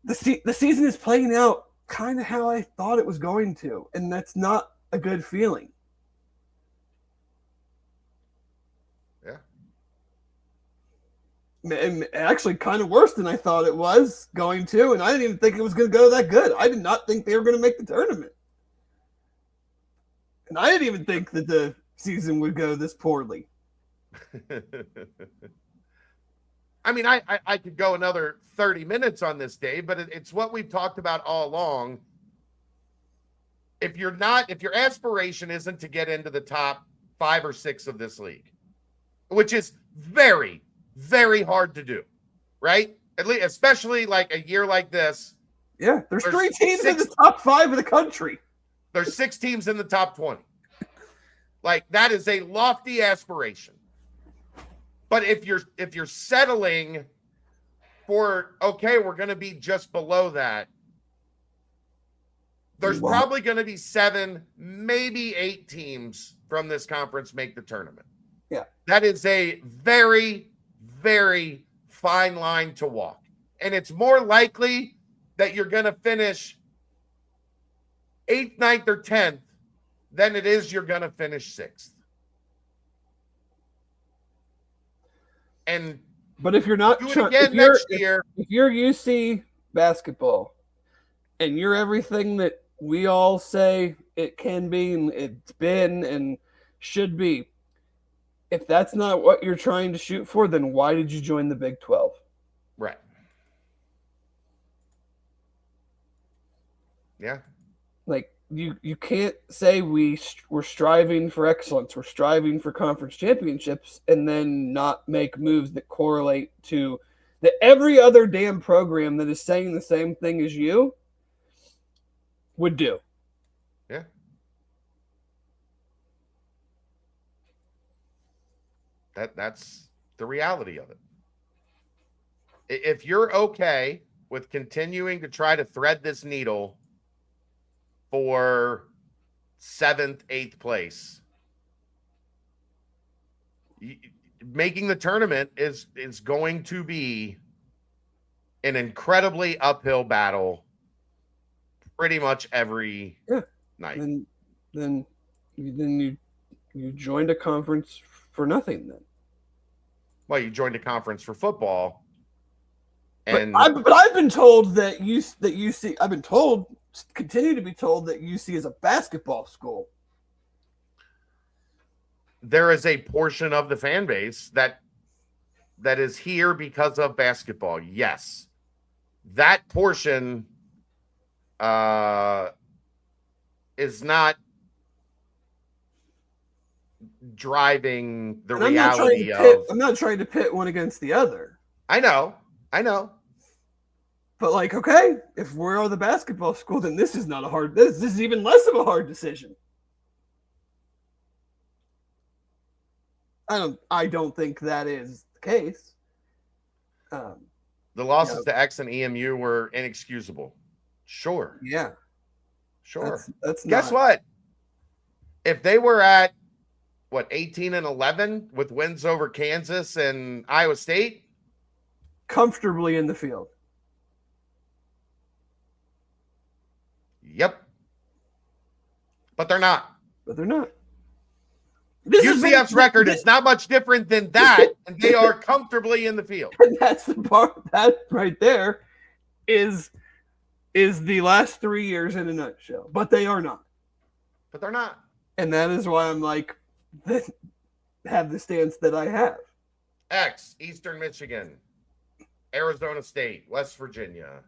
the season is playing out kind of how I thought it was going to, and that's not a good feeling. Yeah. And actually kind of worse than I thought it was going to, and I didn't even think it was going to go that good. I did not think they were going to make the tournament. And I didn't even think that the season would go this poorly. I mean, I could go another 30 minutes on this, Dave, but it's what we've talked about all along. If your aspiration isn't to get into the top 5 or 6 of this league, which is very, very hard to do, right? At least, especially like a year like this. Yeah, there's 3 teams in the top 5 of the country. There's 6 teams in the top 20. Like, that is a lofty aspiration. But if you're settling for, okay, we're going to be just below that, there's probably going to be 7, maybe 8 teams from this conference make the tournament. Yeah. That is a very, very fine line to walk. And it's more likely that you're going to finish 8th, 9th, or 10th than it is you're going to finish 6th. But if you're not if you're UC basketball and you're everything that we all say it can be and it's been and should be, if that's not what you're trying to shoot for, then why did you join the Big 12? Right. Yeah. Like, you can't say we're striving for excellence, we're striving for conference championships, and then not make moves that correlate to that every other damn program that is saying the same thing as you would do. Yeah. That's the reality of it. If you're okay with continuing to try to thread this needle for 7th, 8th place, making the tournament is going to be an incredibly uphill battle pretty much every night. Then you joined a conference for nothing then. Well, you joined a conference for football. And but I've been told that UC I've been told, continue to be told, that UC is a basketball school. There is a portion of the fan base that is here because of basketball. Yes. That portion is not driving the reality of. I'm not trying to pit one against the other. I know. But like, okay, if we're the basketball school, then this is not a hard. This is even less of a hard decision. I don't think that is the case. The losses to X and EMU were inexcusable. Sure. Yeah. Sure. That's Guess what? If they were at 18-11 with wins over Kansas and Iowa State, comfortably in the field. Yep. But they're not. UCF's record is not much different than that, and they are comfortably in the field. And that's the part that right there is the last 3 years in a nutshell. But they are not. But they're not. And that is why I'm like, have the stance that I have. X, Eastern Michigan, Arizona State, West Virginia.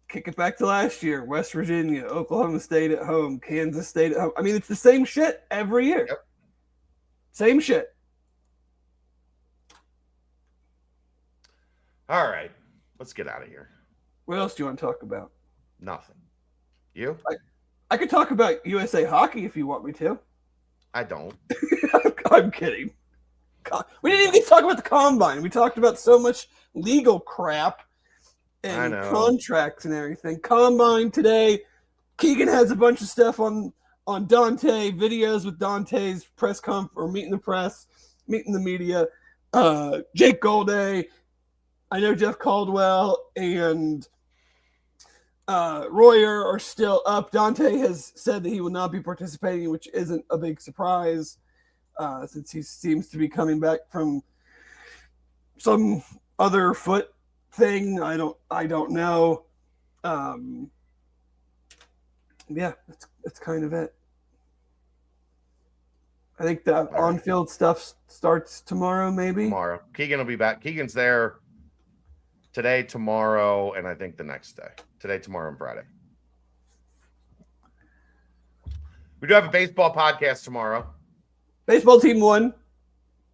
Kick it back to last year. West Virginia, Oklahoma State at home, Kansas State at home. I mean, it's the same shit every year. Yep. Same shit. All right. Let's get out of here. What else do you want to talk about? Nothing. You? I could talk about USA Hockey if you want me to. I don't. I'm kidding. We didn't even get to talk about the Combine. We talked about so much legal crap and contracts and everything. Combine today. Keegan has a bunch of stuff on Dante, videos with Dante's press or meeting the press, meeting the media. Jake Golday. I know Jeff Caldwell and Royer are still up. Dante has said that he will not be participating, which isn't a big surprise since he seems to be coming back from some other foot thing. I don't know. Yeah, that's kind of it. I think the on-field stuff starts tomorrow, maybe. Tomorrow. Keegan will be back. Keegan's there today, tomorrow, and I think the next day. Today, tomorrow, and Friday. We do have a baseball podcast tomorrow. Baseball team won.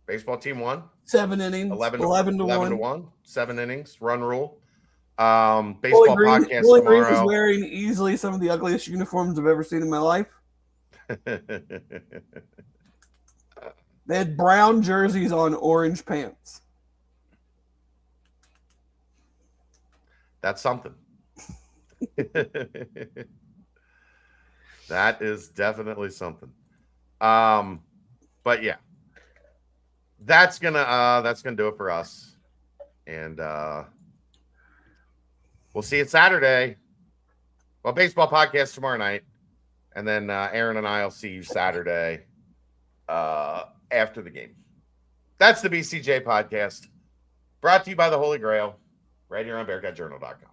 Baseball team won. 7 innings. 11 to 1. 7 innings. Run rule. Baseball podcast Bowling tomorrow. Green is wearing easily some of the ugliest uniforms I've ever seen in my life. They had brown jerseys on orange pants. That's something. That is definitely something. But yeah, that's gonna do it for us, and we'll see you Saturday. Well, baseball podcast tomorrow night, and then Aaron and I will see you Saturday after the game. That's the BCJ podcast, brought to you by the Holy Grail, right here on BearcatJournal.com.